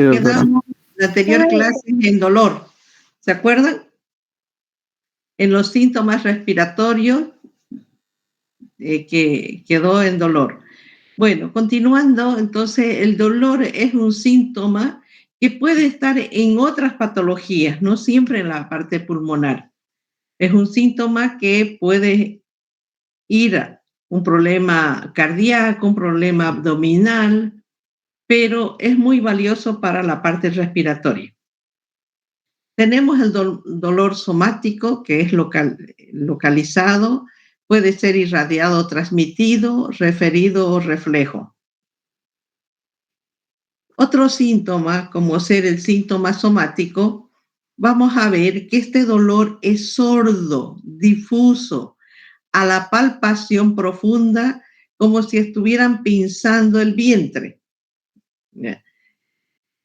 Quedamos en la anterior clase en dolor. ¿Se acuerdan? En los síntomas respiratorios que quedó en dolor. Bueno, continuando, entonces el dolor es un síntoma que puede estar en otras patologías, no siempre en la parte pulmonar. Es un síntoma que puede ir a un problema cardíaco, un problema abdominal, pero es muy valioso para la parte respiratoria. Tenemos el dolor somático, que es localizado, puede ser irradiado, transmitido, referido o reflejo. Otro síntoma, como ser el síntoma somático, vamos a ver que este dolor es sordo, difuso, a la palpación profunda, como si estuvieran pinzando el vientre.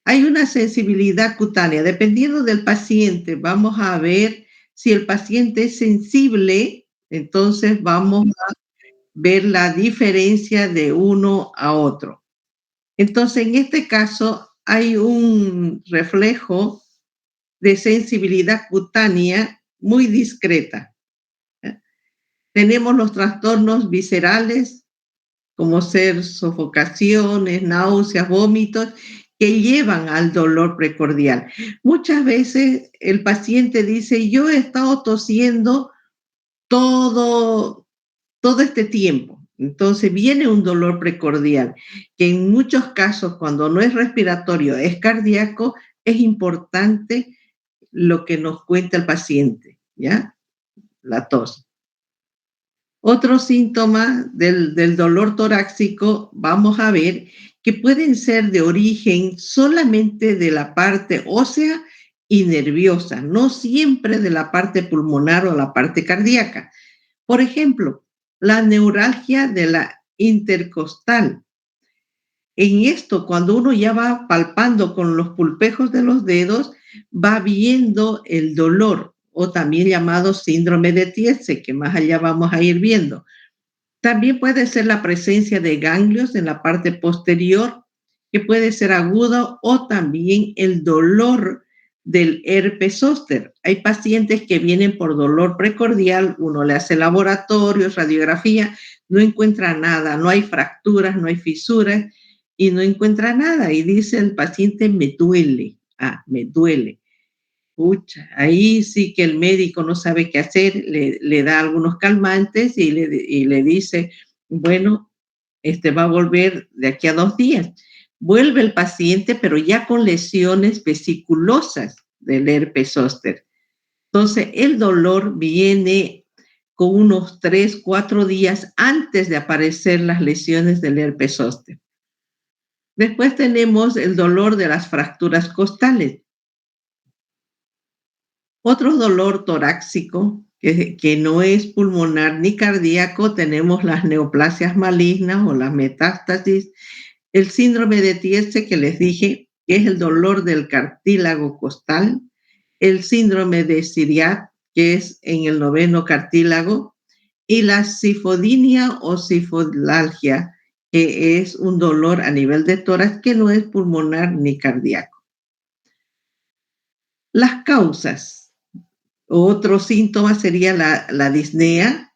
Hay una sensibilidad cutánea. Dependiendo del paciente, vamos a ver si el paciente es sensible, entonces vamos a ver la diferencia de uno a otro. Entonces, en este caso, hay un reflejo de sensibilidad cutánea muy discreta. Tenemos los trastornos viscerales, como ser sofocaciones, náuseas, vómitos, que llevan al dolor precordial. Muchas veces el paciente dice, yo he estado tosiendo todo, todo este tiempo. Entonces viene un dolor precordial, que en muchos casos, cuando no es respiratorio, es cardíaco, es importante lo que nos cuenta el paciente, ¿ya? La tos. Otro síntoma del dolor torácico, vamos a ver que pueden ser de origen solamente de la parte ósea y nerviosa, no siempre de la parte pulmonar o la parte cardíaca. Por ejemplo, la neuralgia de la intercostal. En esto, cuando uno ya va palpando con los pulpejos de los dedos, va viendo el dolor, o también llamado síndrome de Tietze, que más allá vamos a ir viendo. También puede ser la presencia de ganglios en la parte posterior, que puede ser agudo, o también el dolor del herpes zóster. Hay pacientes que vienen por dolor precordial, uno le hace laboratorios, radiografía, no encuentra nada, no hay fracturas, no hay fisuras y no encuentra nada. Y dice el paciente, me duele, me duele. Pucha, ahí sí que el médico no sabe qué hacer, le da algunos calmantes y le dice, bueno, va a volver de aquí a 2 días. Vuelve el paciente, pero ya con lesiones vesiculosas del herpes zóster. Entonces, el dolor viene con unos 3, 4 días antes de aparecer las lesiones del herpes zóster. Después tenemos el dolor de las fracturas costales. Otro dolor torácico que no es pulmonar ni cardíaco, tenemos las neoplasias malignas o las metástasis, el síndrome de Tietze que les dije, que es el dolor del cartílago costal, el síndrome de Ciriat, que es en el 9º cartílago, y la sifodinia o sifolalgia, que es un dolor a nivel de tórax que no es pulmonar ni cardíaco. Las causas. Otro síntoma sería la disnea,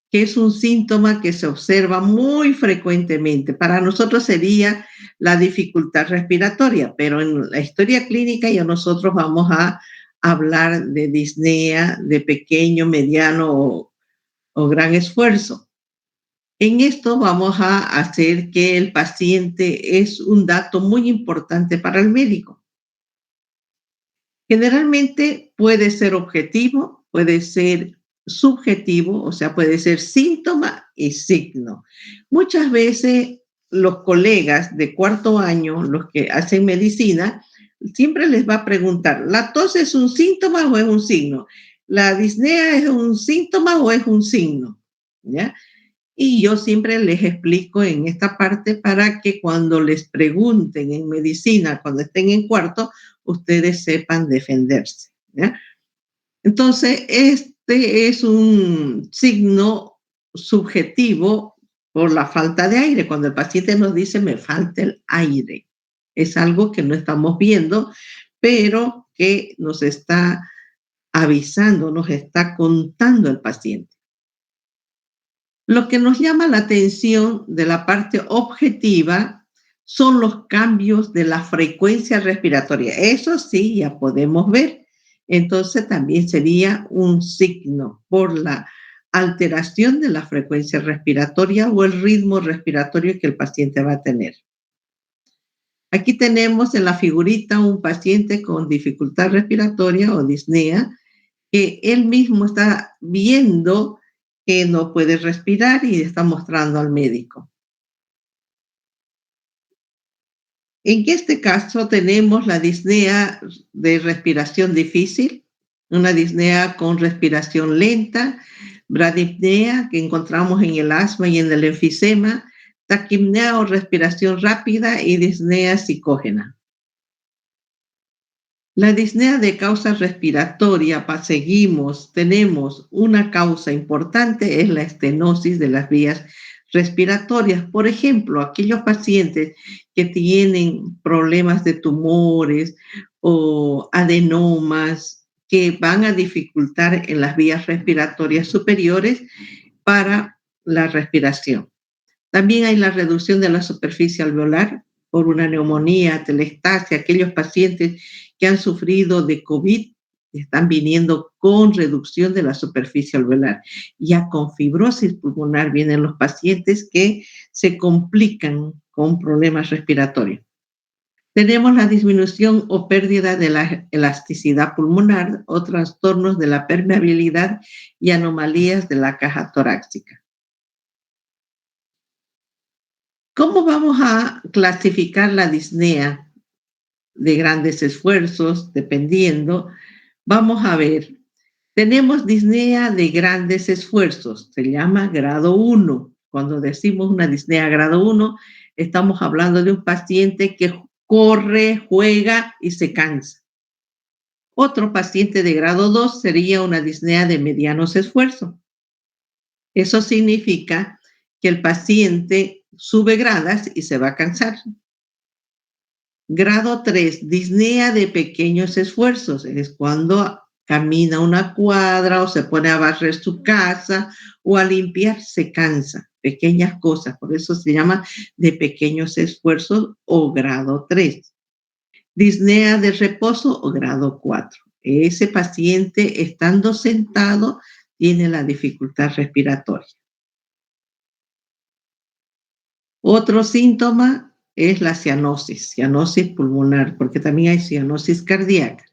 que es un síntoma que se observa muy frecuentemente. Para nosotros sería la dificultad respiratoria, pero en la historia clínica ya nosotros vamos a hablar de disnea, de pequeño, mediano o gran esfuerzo. En esto vamos a hacer que el paciente es un dato muy importante para el médico. Generalmente puede ser objetivo, puede ser subjetivo, o sea, puede ser síntoma y signo. Muchas veces los colegas de 4º año, los que hacen medicina, siempre les va a preguntar, ¿la tos es un síntoma o es un signo? ¿La disnea es un síntoma o es un signo? ¿Ya? Y yo siempre les explico en esta parte para que cuando les pregunten en medicina, cuando estén en cuarto, ustedes sepan defenderse, ¿ya? Entonces, este es un signo subjetivo por la falta de aire. Cuando el paciente nos dice, me falta el aire. Es algo que no estamos viendo, pero que nos está avisando, nos está contando el paciente. Lo que nos llama la atención de la parte objetiva son los cambios de la frecuencia respiratoria. Eso sí, ya podemos ver. Entonces también sería un signo por la alteración de la frecuencia respiratoria o el ritmo respiratorio que el paciente va a tener. Aquí tenemos en la figurita un paciente con dificultad respiratoria o disnea que él mismo está viendo que no puede respirar y está mostrando al médico. En este caso tenemos la disnea de respiración difícil, una disnea con respiración lenta, bradipnea que encontramos en el asma y en el enfisema, taquipnea o respiración rápida y disnea psicógena. La disnea de causa respiratoria, seguimos, tenemos una causa importante, es la estenosis de las vías respiratorias. Por ejemplo, aquellos pacientes que tienen problemas de tumores o adenomas que van a dificultar en las vías respiratorias superiores para la respiración. También hay la reducción de la superficie alveolar por una neumonía, atelectasia, aquellos pacientes que han sufrido de COVID están viniendo con reducción de la superficie alveolar. Ya con fibrosis pulmonar vienen los pacientes que se complican con problemas respiratorios. Tenemos la disminución o pérdida de la elasticidad pulmonar o trastornos de la permeabilidad y anomalías de la caja torácica. ¿Cómo vamos a clasificar la disnea de grandes esfuerzos? Dependiendo, vamos a ver. Tenemos disnea de grandes esfuerzos, se llama grado 1. Cuando decimos una disnea grado 1, estamos hablando de un paciente que corre, juega y se cansa. Otro paciente de grado 2 sería una disnea de medianos esfuerzos. Eso significa que el paciente sube gradas y se va a cansar. Grado 3, disnea de pequeños esfuerzos. Es cuando camina una cuadra o se pone a barrer su casa o a limpiar, se cansa. Pequeñas cosas, por eso se llama de pequeños esfuerzos o grado 3. Disnea de reposo o grado 4. Ese paciente estando sentado tiene la dificultad respiratoria. Otro síntoma es la cianosis pulmonar, porque también hay cianosis cardíaca.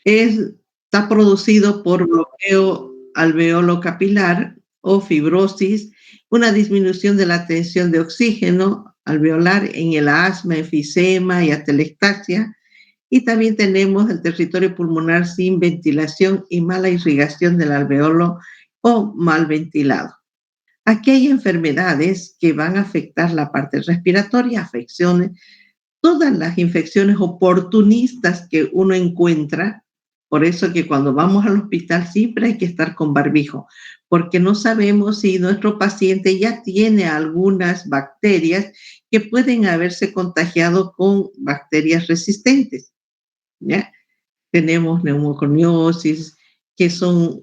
Está producido por bloqueo alveolo capilar o fibrosis, una disminución de la tensión de oxígeno alveolar en el asma, enfisema y atelectasia. Y también tenemos el territorio pulmonar sin ventilación y mala irrigación del alveolo o mal ventilado. Aquí hay enfermedades que van a afectar la parte respiratoria, afecciones, todas las infecciones oportunistas que uno encuentra. Por eso que cuando vamos al hospital siempre hay que estar con barbijo, porque no sabemos si nuestro paciente ya tiene algunas bacterias que pueden haberse contagiado con bacterias resistentes, ¿ya? Tenemos neumoconiosis, que son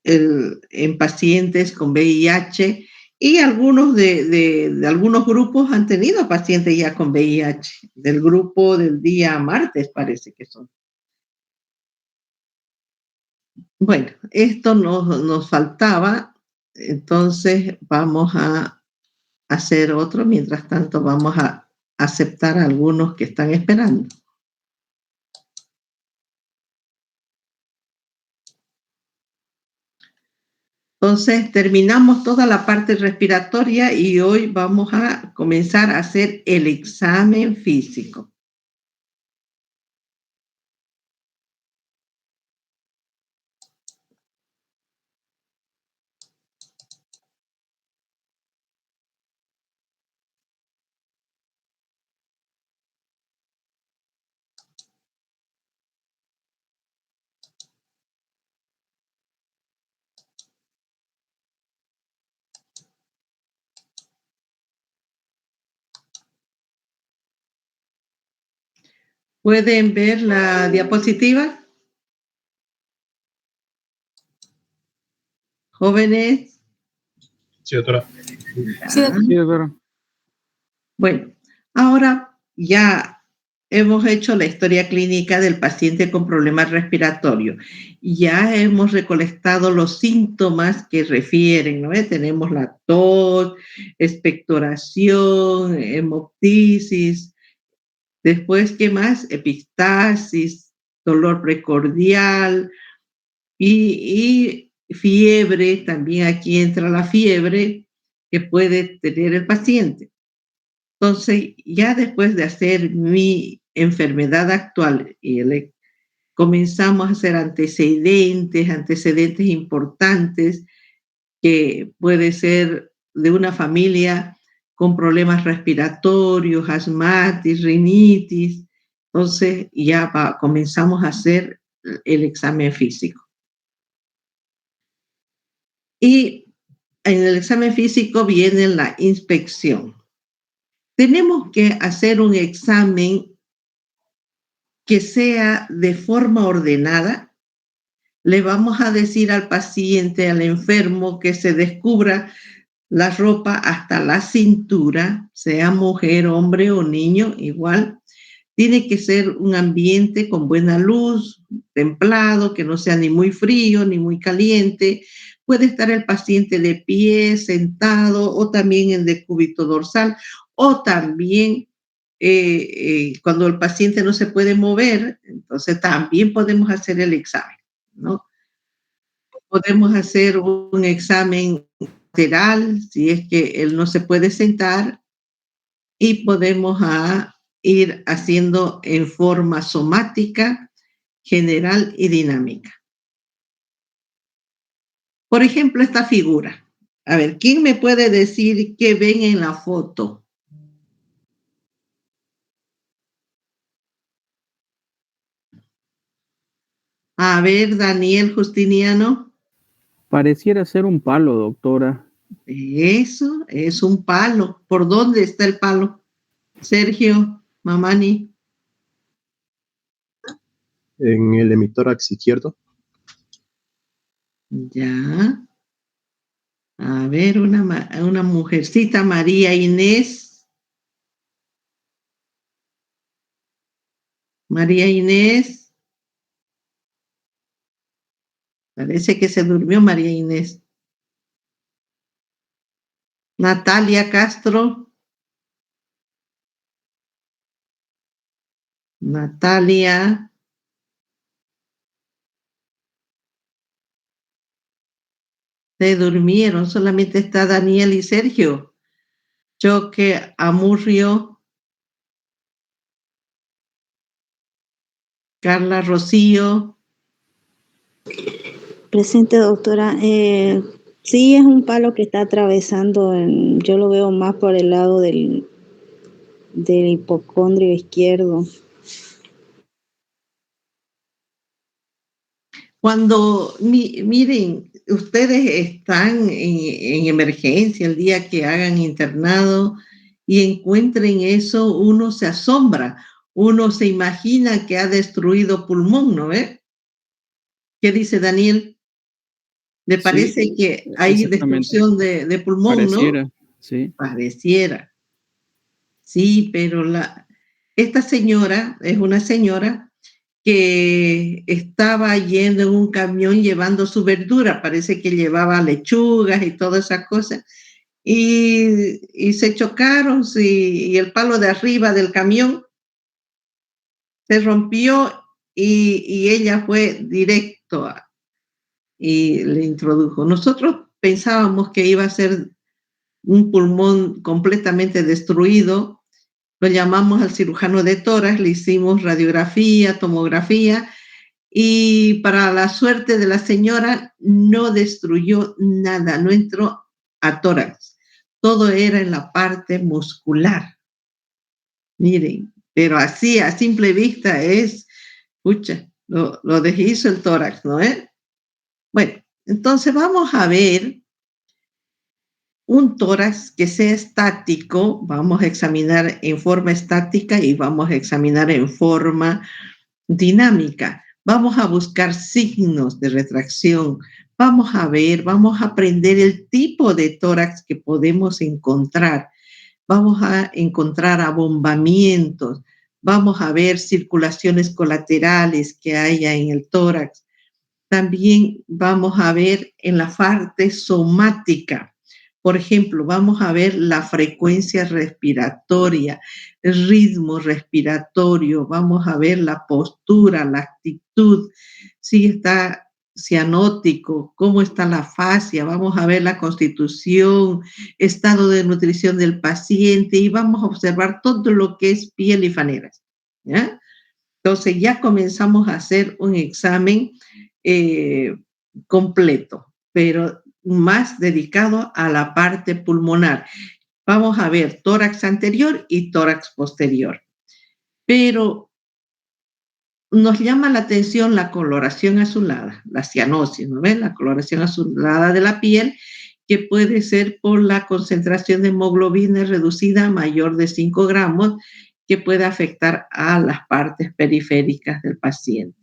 en pacientes con VIH y algunos de algunos grupos han tenido pacientes ya con VIH, del grupo del día martes parece que son. Bueno, esto nos faltaba, entonces vamos a hacer otro, mientras tanto vamos a aceptar a algunos que están esperando. Entonces, terminamos toda la parte respiratoria y hoy vamos a comenzar a hacer el examen físico. ¿Pueden ver la diapositiva? Jóvenes. Sí, doctora. Sí, doctora. Bueno, ahora ya hemos hecho la historia clínica del paciente con problemas respiratorios. Ya hemos recolectado los síntomas que refieren, ¿no? Tenemos la tos, expectoración, hemoptisis. Después, ¿qué más? Epistaxis, dolor precordial y fiebre. También aquí entra la fiebre que puede tener el paciente. Entonces, ya después de hacer mi enfermedad actual comenzamos a hacer antecedentes importantes que puede ser de una familia con problemas respiratorios, asmatis, rinitis. Entonces, comenzamos a hacer el examen físico. Y en el examen físico viene la inspección. Tenemos que hacer un examen que sea de forma ordenada. Le vamos a decir al paciente, al enfermo, que se descubra la ropa hasta la cintura, sea mujer, hombre o niño, igual. Tiene que ser un ambiente con buena luz, templado, que no sea ni muy frío ni muy caliente. Puede estar el paciente de pie, sentado o también en decúbito dorsal o también cuando el paciente no se puede mover, entonces también podemos hacer el examen, ¿no? Podemos hacer un examen lateral si es que él no se puede sentar y podemos ir haciendo en forma somática, general y dinámica. Por ejemplo, esta figura. A ver, ¿quién me puede decir qué ven en la foto? A ver, Daniel Justiniano. Pareciera ser un palo, doctora. Eso es un palo. ¿Por dónde está el palo? Sergio, Mamani. En el hemitórax izquierdo. Ya. A ver, una mujercita, María Inés. María Inés. Parece que se durmió María Inés. Natalia Castro. Natalia. Se durmieron, solamente está Daniel y Sergio. Choque Amurrio. Carla Rocío. Presente, doctora. Sí, es un palo que está atravesando, yo lo veo más por el lado del hipocondrio izquierdo. Cuando, miren, ustedes están en emergencia el día que hagan internado y encuentren eso, uno se asombra, uno se imagina que ha destruido pulmón, ¿no ve? ¿Qué dice Daniel? ¿Le parece Sí, que hay destrucción de pulmón, pareciera, no? sí. Pareciera. Sí, pero esta señora es una señora que estaba yendo en un camión llevando su verdura, parece que llevaba lechugas y todas esas cosas, y se chocaron, sí, y el palo de arriba del camión se rompió y ella fue directo y le introdujo. Nosotros pensábamos que iba a ser un pulmón completamente destruido. Lo llamamos al cirujano de tórax, le hicimos radiografía, tomografía, y para la suerte de la señora no destruyó nada, no entró a tórax. Todo era en la parte muscular. Miren, pero así a simple vista pucha, lo deshizo el tórax, ¿no es? Bueno, entonces vamos a ver un tórax que sea estático, vamos a examinar en forma estática y vamos a examinar en forma dinámica. Vamos a buscar signos de retracción. Vamos a ver, vamos a aprender el tipo de tórax que podemos encontrar. Vamos a encontrar abombamientos. Vamos a ver circulaciones colaterales que haya en el tórax. También vamos a ver en la parte somática. Por ejemplo, vamos a ver la frecuencia respiratoria, el ritmo respiratorio, vamos a ver la postura, la actitud, si está cianótico, cómo está la fascia, vamos a ver la constitución, estado de nutrición del paciente y vamos a observar todo lo que es piel y faneras, ¿ya? Entonces ya comenzamos a hacer un examen completo, pero más dedicado a la parte pulmonar. Vamos a ver tórax anterior y tórax posterior. Pero nos llama la atención la coloración azulada, la cianosis, ¿no ven? La coloración azulada de la piel, que puede ser por la concentración de hemoglobina reducida mayor de 5 gramos, que puede afectar a las partes periféricas del paciente.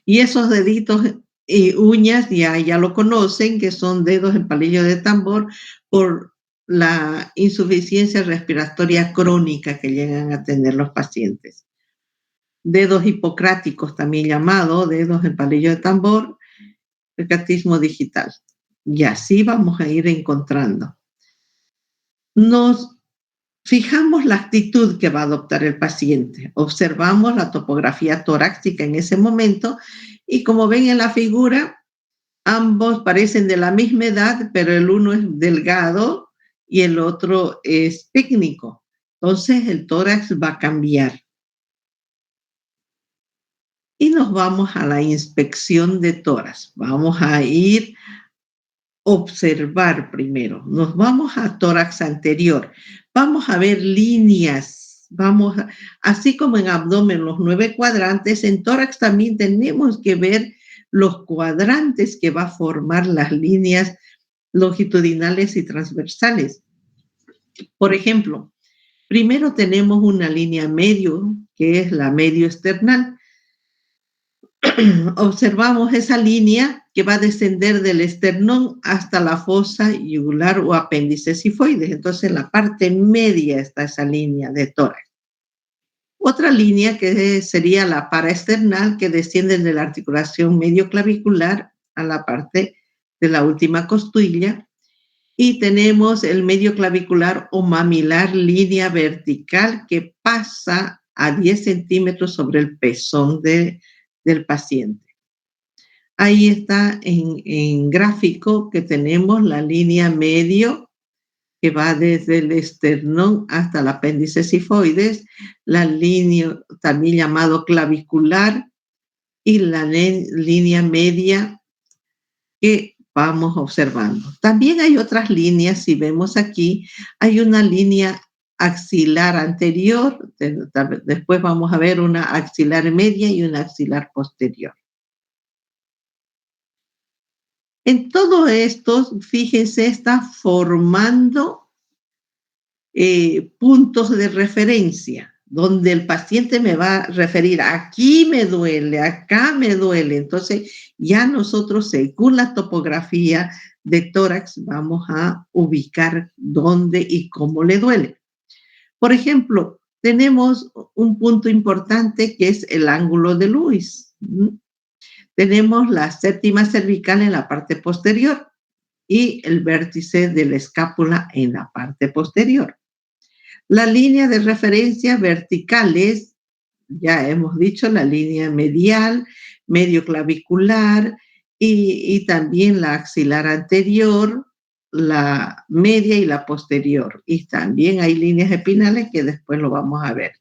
Y esos deditos y uñas ya lo conocen, que son dedos en palillo de tambor por la insuficiencia respiratoria crónica que llegan a tener los pacientes. Dedos hipocráticos, también llamado dedos en palillo de tambor, recatismo digital. Y así vamos a ir encontrando. Nos fijamos la actitud que va a adoptar el paciente. Observamos la topografía torácica en ese momento y como ven en la figura, ambos parecen de la misma edad, pero el uno es delgado y el otro es técnico. Entonces el tórax va a cambiar. Y nos vamos a la inspección de tórax. Vamos a ir a observar primero. Nos vamos a tórax anterior. Vamos a ver líneas. Así como en abdomen los 9 cuadrantes, en tórax también tenemos que ver los cuadrantes que va a formar las líneas longitudinales y transversales. Por ejemplo, primero tenemos una línea medio, que es la medio esternal. Observamos esa línea que va a descender del esternón hasta la fosa yugular o apéndice sifoides. Entonces, en la parte media está esa línea de tórax. Otra línea que sería la paraesternal, que desciende de la articulación medioclavicular a la parte de la última costilla. Y tenemos el medioclavicular o mamilar, línea vertical que pasa a 10 centímetros sobre el pezón del paciente. Ahí está en gráfico que tenemos la línea medio que va desde el esternón hasta el apéndice sifoides, la línea también llamado clavicular y la línea media que vamos observando. También hay otras líneas, si vemos aquí, hay una línea axilar anterior, después vamos a ver una axilar media y una axilar posterior. En todo esto, fíjense, está formando puntos de referencia, donde el paciente me va a referir, aquí me duele, acá me duele. Entonces, ya nosotros, según la topografía de tórax, vamos a ubicar dónde y cómo le duele. Por ejemplo, tenemos un punto importante que es el ángulo de Lewis. Tenemos la séptima cervical en la parte posterior y el vértice de la escápula en la parte posterior. La línea de referencia verticales, ya hemos dicho, la línea medial, medioclavicular y también la axilar anterior, la media y la posterior. Y también hay líneas espinales que después lo vamos a ver.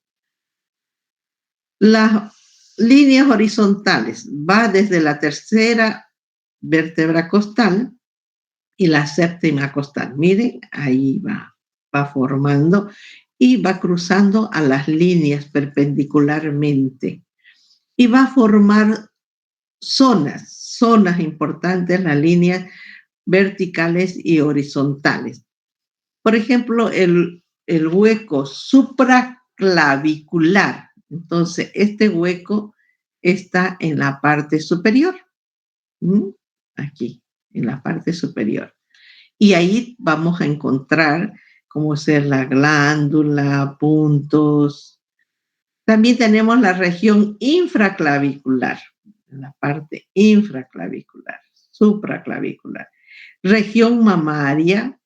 Las líneas horizontales va desde la tercera vértebra costal y la séptima costal. Miren, ahí va formando y va cruzando a las líneas perpendicularmente y va a formar zonas importantes, la línea verticales y horizontales. Por ejemplo, el hueco supraclavicular. Entonces, este hueco está en la parte superior. Aquí, en la parte superior. Y ahí vamos a encontrar cómo ser la glándula, puntos. También tenemos la región infraclavicular, la parte infraclavicular, supraclavicular. Región mamaria,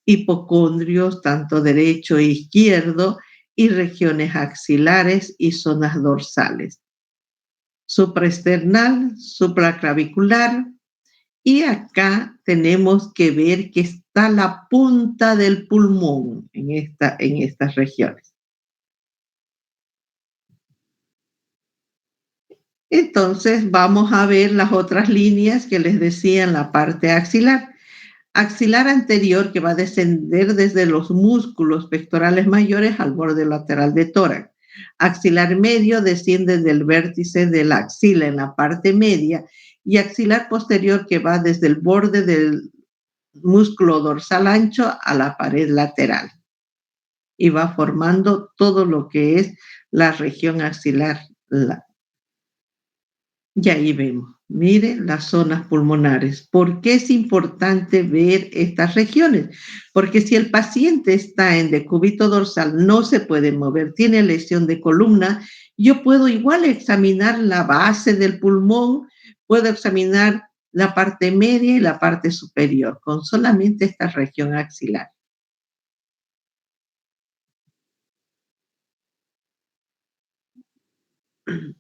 hipocondrios, tanto derecho e izquierdo, y regiones axilares y zonas dorsales. Supraesternal, supraclavicular, y acá tenemos que ver que está la punta del pulmón en estas regiones. Entonces vamos a ver las otras líneas que les decía en la parte axilar. Axilar anterior, que va a descender desde los músculos pectorales mayores al borde lateral de tórax. Axilar medio desciende del vértice de la axila en la parte media, y axilar posterior, que va desde el borde del músculo dorsal ancho a la pared lateral y va formando todo lo que es la región axilar. Y ahí vemos, miren las zonas pulmonares. ¿Por qué es importante ver estas regiones? Porque si el paciente está en decúbito dorsal, no se puede mover, tiene lesión de columna, yo puedo igual examinar la base del pulmón, puedo examinar la parte media y la parte superior con solamente esta región axilar.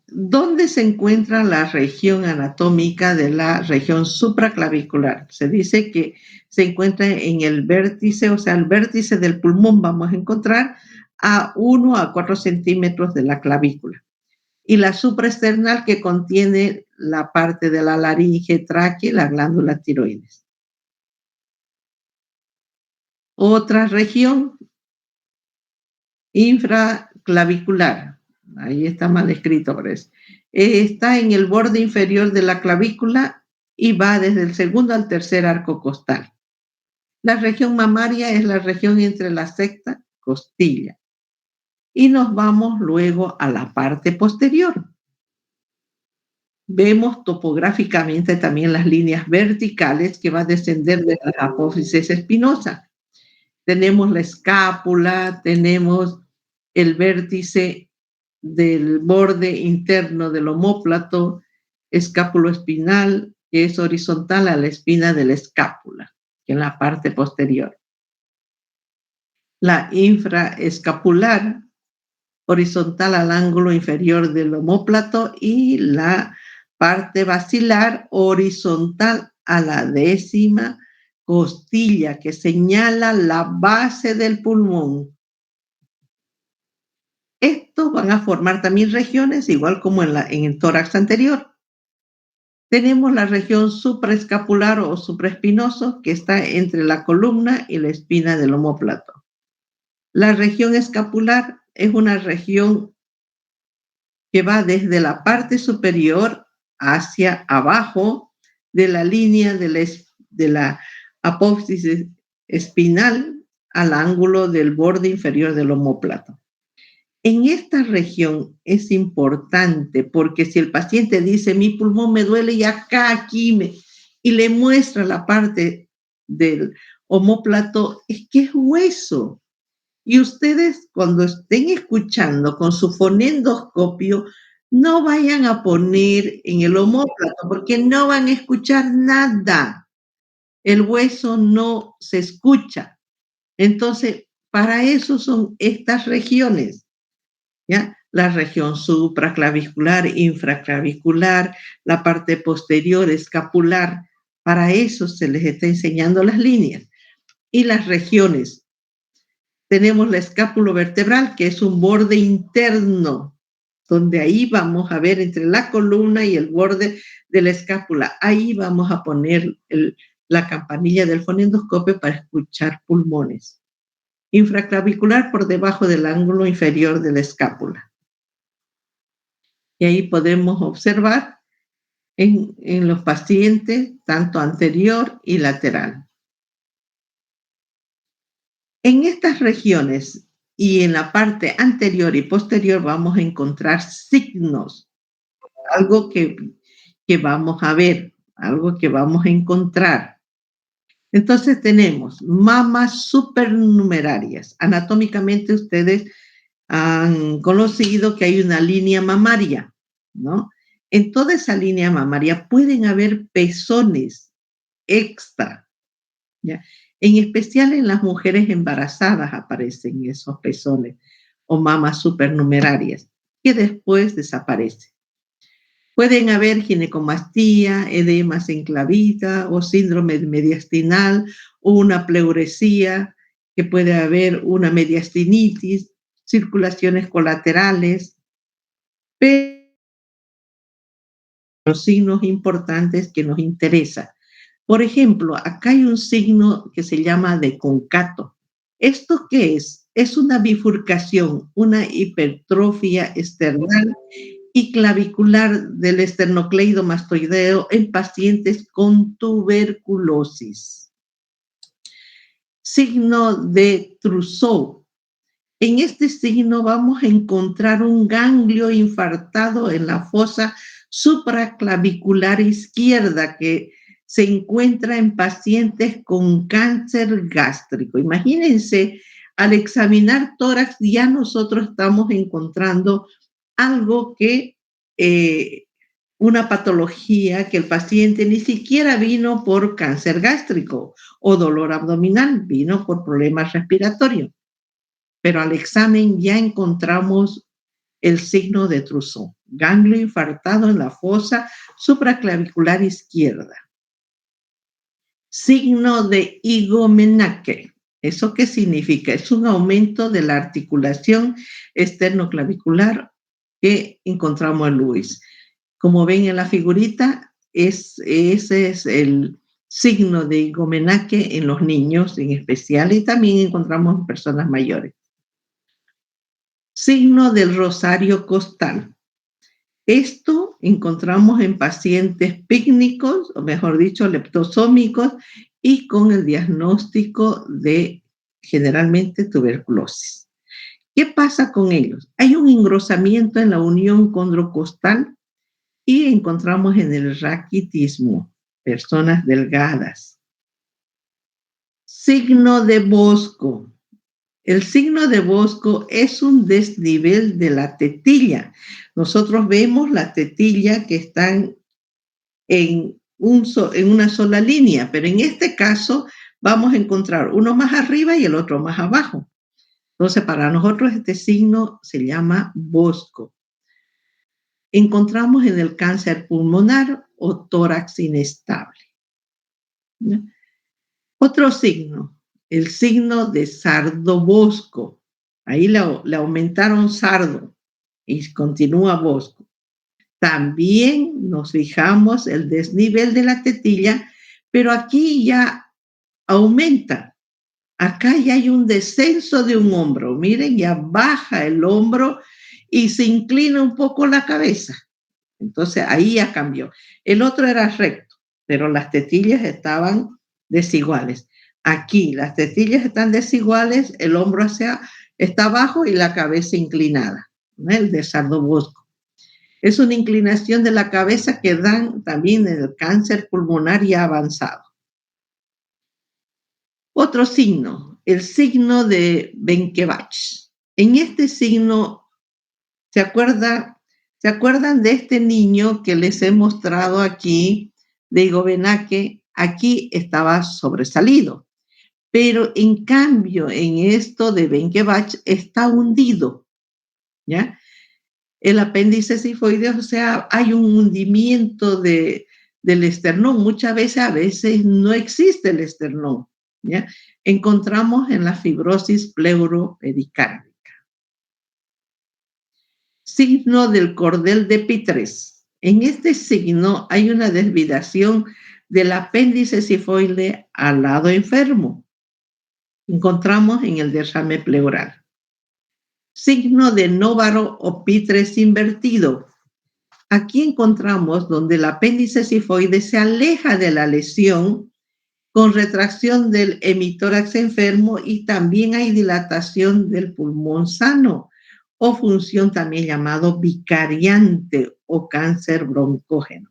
¿Dónde se encuentra la región anatómica de la región supraclavicular? Se dice que se encuentra en el vértice, o sea, el vértice del pulmón vamos a encontrar a 1 a 4 centímetros de la clavícula. Y la supraesternal, que contiene la parte de la laringe, tráquea y la glándula tiroides. Otra región infraclavicular. Ahí está mal escrito, por eso. Está en el borde inferior de la clavícula y va desde el segundo al tercer arco costal. La región mamaria es la región entre la sexta costilla. Y nos vamos luego a la parte posterior. Vemos topográficamente también las líneas verticales que va a descender de la apófisis espinosa. Tenemos la escápula, tenemos el vértice del borde interno del omóplato, escápulo-espinal, que es horizontal a la espina de la escápula, que en la parte posterior. La infraescapular, horizontal al ángulo inferior del omóplato, y la parte basilar, horizontal a la 10ª costilla, que señala la base del pulmón. Estos van a formar también regiones, igual como en el tórax anterior. Tenemos la región supraescapular o supraespinoso, que está entre la columna y la espina del omóplato. La región escapular es una región que va desde la parte superior hacia abajo de la línea de la apófisis espinal al ángulo del borde inferior del omóplato. En esta región es importante porque si el paciente dice mi pulmón me duele y acá, aquí, y le muestra la parte del omóplato, es que es hueso. Y ustedes cuando estén escuchando con su fonendoscopio, no vayan a poner en el omóplato porque no van a escuchar nada. El hueso no se escucha. Entonces, para eso son estas regiones. ¿Ya? La región supraclavicular, infraclavicular, la parte posterior escapular, para eso se les está enseñando las líneas. Y las regiones. Tenemos la escápulo-vertebral, que es un borde interno, donde ahí vamos a ver entre la columna y el borde de la escápula. Ahí vamos a poner la campanilla del fonendoscopio para escuchar pulmones. Infraclavicular por debajo del ángulo inferior de la escápula. Y ahí podemos observar en los pacientes, tanto anterior y lateral. En estas regiones y en la parte anterior y posterior vamos a encontrar signos, algo que vamos a ver, algo que vamos a encontrar. Entonces tenemos mamas supernumerarias. Anatómicamente ustedes han conocido que hay una línea mamaria, ¿no? En toda esa línea mamaria pueden haber pezones extra, ¿ya? En especial en las mujeres embarazadas aparecen esos pezones o mamas supernumerarias que después desaparecen. Pueden haber ginecomastía, edemas en clavija o síndrome mediastinal o una pleuresía, que puede haber una mediastinitis, circulaciones colaterales, pero los signos importantes que nos interesan. Por ejemplo, acá hay un signo que se llama de concato. ¿Esto qué es? Es una bifurcación, una hipertrofia external y clavicular del esternocleidomastoideo en pacientes con tuberculosis. Signo de Trousseau. En este signo vamos a encontrar un ganglio infartado en la fosa supraclavicular izquierda que se encuentra en pacientes con cáncer gástrico. Imagínense, al examinar tórax ya nosotros estamos encontrando algo que, una patología que el paciente ni siquiera vino por cáncer gástrico o dolor abdominal, vino por problemas respiratorios. Pero al examen ya encontramos el signo de Trousseau, ganglio infartado en la fosa supraclavicular izquierda. Signo de Hygo-Menake. ¿Eso qué significa? Es un aumento de la articulación esternoclavicular que encontramos en Lewis. Como ven en la figurita, ese es el signo de Hygo-Menake en los niños en especial y también encontramos en personas mayores. Signo del rosario costal. Esto encontramos en pacientes pícnicos, o mejor dicho, leptosómicos, y con el diagnóstico de generalmente tuberculosis. ¿Qué pasa con ellos? Hay un engrosamiento en la unión condrocostal y encontramos en el raquitismo, personas delgadas. Signo de Bosco. El signo de Bosco es un desnivel de la tetilla. Nosotros vemos la tetilla que están en una sola línea, pero en este caso vamos a encontrar uno más arriba y el otro más abajo. Entonces, para nosotros este signo se llama Bosco. Encontramos en el cáncer pulmonar o tórax inestable. ¿Ya? Otro signo, el signo de Sardo-Bosco. Ahí le aumentaron Sardo y continúa Bosco. También nos fijamos el desnivel de la tetilla, pero aquí ya aumenta. Acá ya hay un descenso de un hombro. Miren, ya baja el hombro y se inclina un poco la cabeza. Entonces ahí ya cambió. El otro era recto, pero las tetillas estaban desiguales. Aquí las tetillas están desiguales, el hombro está abajo y la cabeza inclinada, ¿no? El de Sardo-Bosco. Es una inclinación de la cabeza que dan también en el cáncer pulmonar ya avanzado. Otro signo, el signo de Benkevac. En este signo, ¿se acuerdan de este niño que les he mostrado aquí, de Hygo-Menake? Aquí estaba sobresalido. Pero en cambio, en esto de Benkevac está hundido, ¿ya? El apéndice sifoideo, o sea, hay un hundimiento del esternón. Muchas veces, a veces no existe el esternón, ¿ya? Encontramos en la fibrosis pleuropedicárdica. Signo del cordel de Pitres. En este signo hay una desviación del apéndice sifoide al lado enfermo. Encontramos en el derrame pleural. Signo de Novaro o Pitres invertido. aquí encontramos donde el apéndice cifoide se aleja de la lesión con retracción del hemitórax enfermo y también hay dilatación del pulmón sano o función también llamado vicariante o cáncer broncógeno.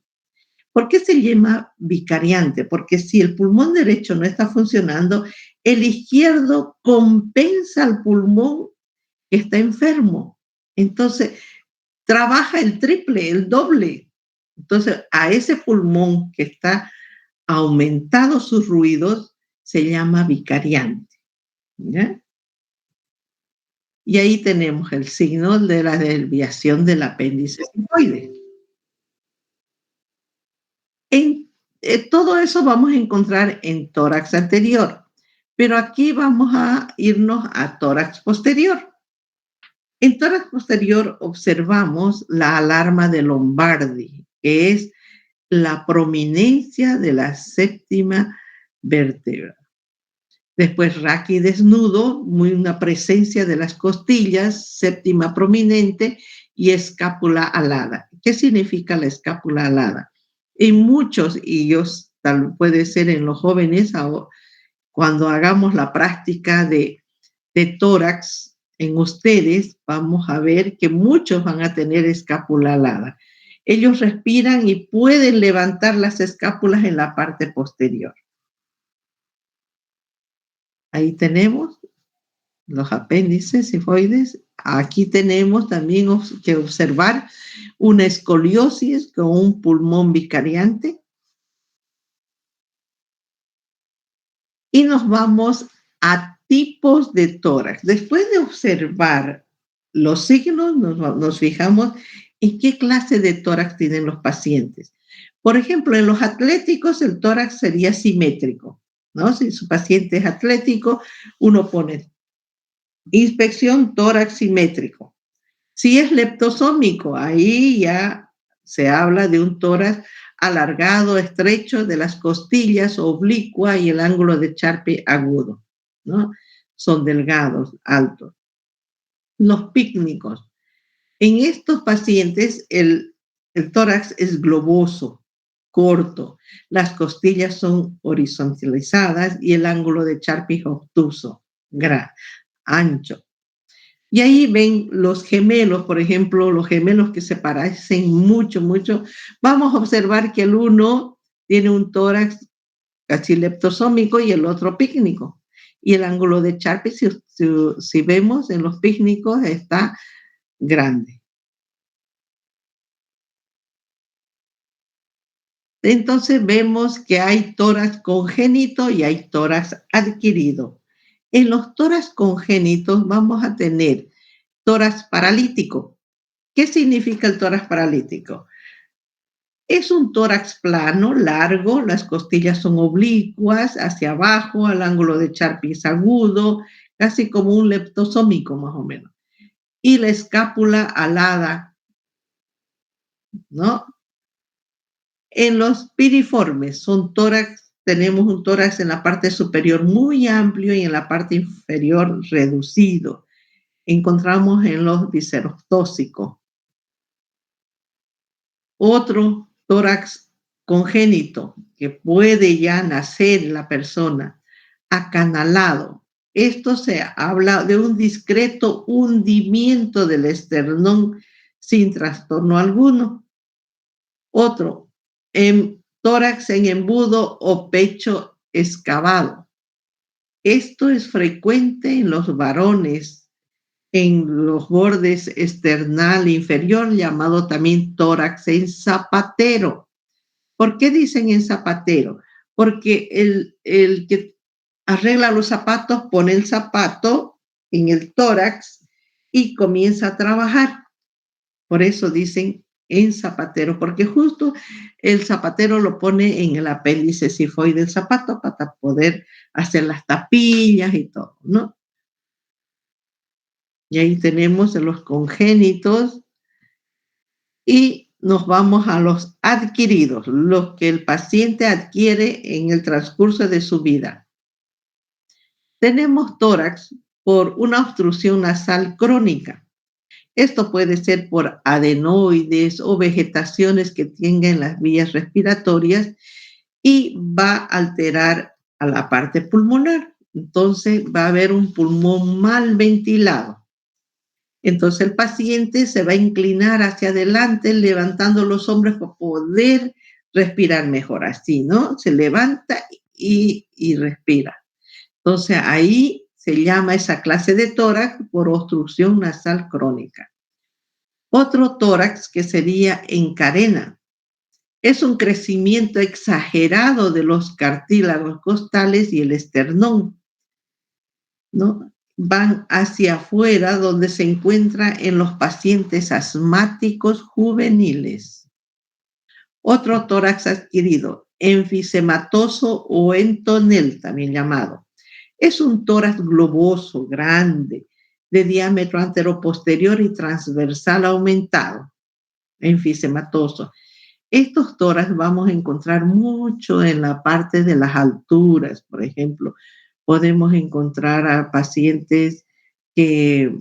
¿Por qué se llama vicariante? Porque si el pulmón derecho no está funcionando, el izquierdo compensa al pulmón que está enfermo. Entonces, trabaja el triple, el doble. Entonces, a ese pulmón que está aumentado sus ruidos se llama vicariante. ¿Ya? Y ahí tenemos el signo de la desviación del apéndice cifoide. Todo eso vamos a encontrar en tórax anterior, pero aquí vamos a irnos a tórax posterior. En tórax posterior observamos la alarma de Lombardi, que es la prominencia de la séptima vértebra. Después raquidesnudo, una presencia de las costillas, séptima prominente y escápula alada. ¿Qué significa la escápula alada? En muchos, y tal puede ser en los jóvenes, cuando hagamos la práctica de tórax en ustedes, vamos a ver que muchos van a tener escápula alada. Ellos respiran y pueden levantar las escápulas en la parte posterior. Ahí tenemos los apéndices cifoides. Aquí tenemos también que observar una escoliosis con un pulmón vicariante. Y nos vamos a tipos de tórax. Después de observar los signos, nos fijamos en qué clase de tórax tienen los pacientes. Por ejemplo, en los atléticos el tórax sería simétrico, ¿no? Si su paciente es atlético, uno pone inspección tórax simétrico. Si es leptosómico, ahí ya se habla de un tórax alargado, estrecho de las costillas, oblicua y el ángulo de Charpy agudo, ¿no? Son delgados, altos. Los pícnicos. En estos pacientes el tórax es globoso, corto, las costillas son horizontalizadas y el ángulo de Charpy obtuso, ancho. Y ahí ven los gemelos, por ejemplo, los gemelos que se parecen mucho, mucho. Vamos a observar que el uno tiene un tórax casi leptosómico y el otro pícnico. Y el ángulo de Charpy, si vemos en los pícnicos, está grande. Entonces vemos que hay tórax congénito y hay tórax adquirido. En los tórax congénitos vamos a tener tórax paralítico. ¿Qué significa el tórax paralítico? Es un tórax plano, largo, las costillas son oblicuas, hacia abajo, al ángulo de Charpy es agudo, casi como un leptosómico más o menos. Y la escápula alada, ¿no? En los piriformes tenemos un tórax en la parte superior muy amplio y en la parte inferior reducido. Encontramos en los viserostóxicos. Otro tórax congénito que puede ya nacer en la persona, acanalado. Esto se habla de un discreto hundimiento del esternón sin trastorno alguno. Otro, tórax en embudo o pecho excavado. Esto es frecuente en los varones, en los bordes external e inferior, llamado también tórax en zapatero. ¿Por qué dicen en zapatero? Porque el que arregla los zapatos pone el zapato en el tórax y comienza a trabajar. Por eso dicen en zapatero, porque justo el zapatero lo pone en el apéndice cifoide del zapato para poder hacer las tapillas y todo, ¿no? Y ahí tenemos los congénitos y nos vamos a los adquiridos, los que el paciente adquiere en el transcurso de su vida. Tenemos tórax por una obstrucción nasal crónica. Esto puede ser por adenoides o vegetaciones que tengan las vías respiratorias y va a alterar a la parte pulmonar. Entonces va a haber un pulmón mal ventilado. Entonces el paciente se va a inclinar hacia adelante, levantando los hombros para poder respirar mejor. Así, ¿no? Se levanta y respira. Entonces ahí se llama esa clase de tórax por obstrucción nasal crónica. Otro tórax que sería en carena. Es un crecimiento exagerado de los cartílagos costales y el esternón, ¿no? Van hacia afuera, donde se encuentra en los pacientes asmáticos juveniles. Otro tórax adquirido, enfisematoso o entonel, también llamado. Es un tórax globoso, grande, de diámetro anteroposterior y transversal aumentado, enfisematoso. Estos tórax vamos a encontrar mucho en la parte de las alturas, por ejemplo. Podemos encontrar a pacientes que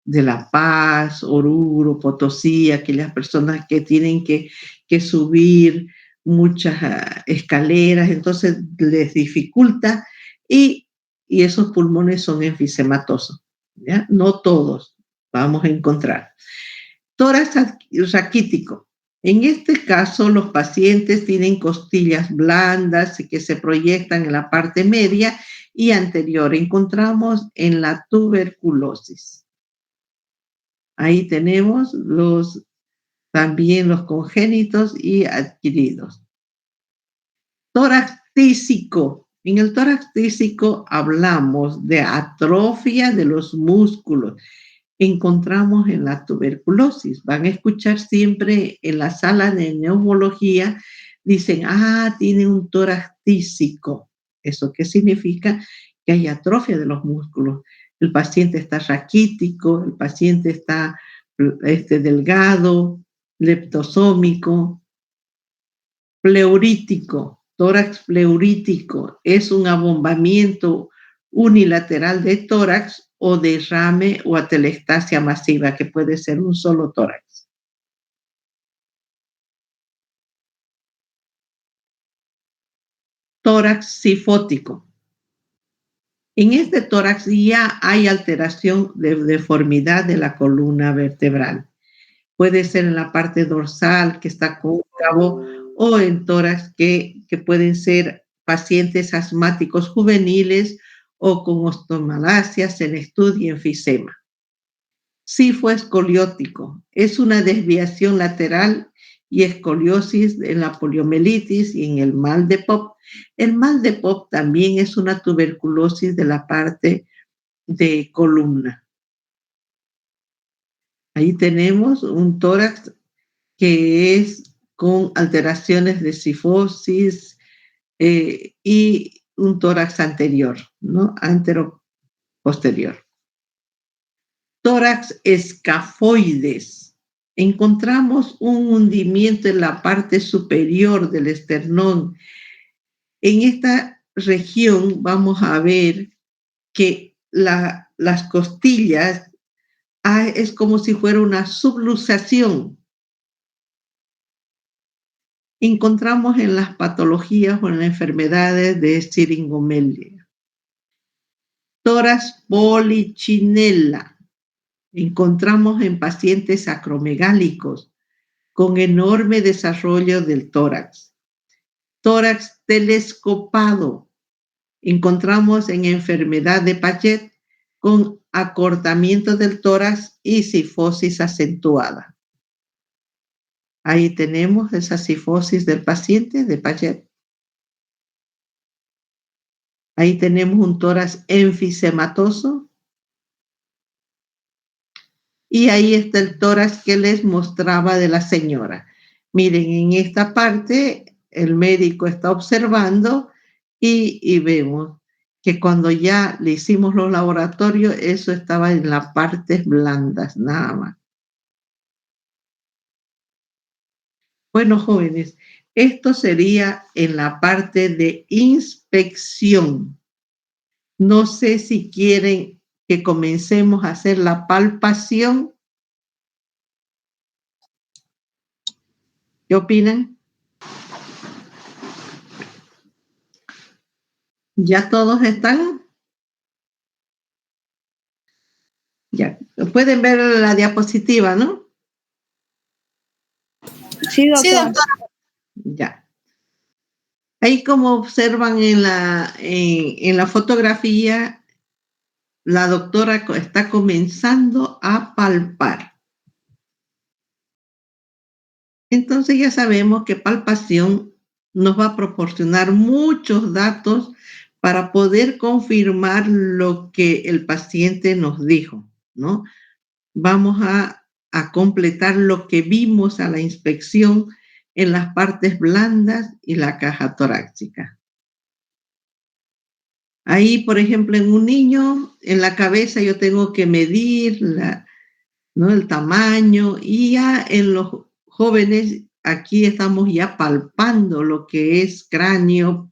de La Paz, Oruro, Potosí, aquellas personas que tienen que subir muchas escaleras, entonces les dificulta y esos pulmones son enfisematosos, ¿ya? No todos vamos a encontrar. Tórax raquítico. En este caso, los pacientes tienen costillas blandas que se proyectan en la parte media y anterior. Encontramos en la tuberculosis. Ahí tenemos también los congénitos y adquiridos. Tórax tísico. En el tórax tísico hablamos de atrofia de los músculos. Encontramos en la tuberculosis. Van a escuchar siempre en la sala de neumología, dicen, tiene un tórax tísico. ¿Eso qué significa? Que hay atrofia de los músculos. El paciente está raquítico, el paciente está delgado, leptosómico, pleurítico. Tórax pleurítico es un abombamiento unilateral de tórax o derrame o atelectasia masiva, que puede ser un solo tórax. Tórax sifótico. En este tórax ya hay alteración de deformidad de la columna vertebral. Puede ser en la parte dorsal, que está cóncavo, o en tórax que pueden ser pacientes asmáticos juveniles o con osteomalacia, senestud y enfisema. Sifoescoliótico. Es una desviación lateral y escoliosis en la poliomielitis y en el mal de Popp. El mal de Popp también es una tuberculosis de la parte de columna. Ahí tenemos un tórax que es con alteraciones de sifosis y un tórax anterior, ¿no? Antero-posterior. Tórax escafoides. Encontramos un hundimiento en la parte superior del esternón. En esta región vamos a ver que las costillas es como si fuera una subluxación. Encontramos en las patologías o en las enfermedades de siringomelia. Tórax polichinela. Encontramos en pacientes acromegálicos con enorme desarrollo del tórax. Tórax telescopado. Encontramos en enfermedad de Paget con acortamiento del tórax y sifosis acentuada. Ahí tenemos esa sifosis del paciente de Paget. Ahí tenemos un tórax enfisematoso. Y ahí está el tórax que les mostraba de la señora. Miren, en esta parte el médico está observando y vemos que cuando ya le hicimos los laboratorios, eso estaba en las partes blandas, nada más. Bueno, jóvenes, esto sería en la parte de inspección. No sé si quieren que comencemos a hacer la palpación ¿Qué opinan? ¿Ya todos están? Ya. Pueden ver la diapositiva, ¿no? Sí, doctora. Ya. Ahí como observan en la fotografía, la doctora está comenzando a palpar. Entonces ya sabemos que palpación nos va a proporcionar muchos datos para poder confirmar lo que el paciente nos dijo, ¿no? Vamos a completar lo que vimos a la inspección en las partes blandas y la caja torácica. Ahí, por ejemplo, en un niño, en la cabeza yo tengo que medir ¿no? el tamaño, y ya en los jóvenes aquí estamos ya palpando lo que es cráneo,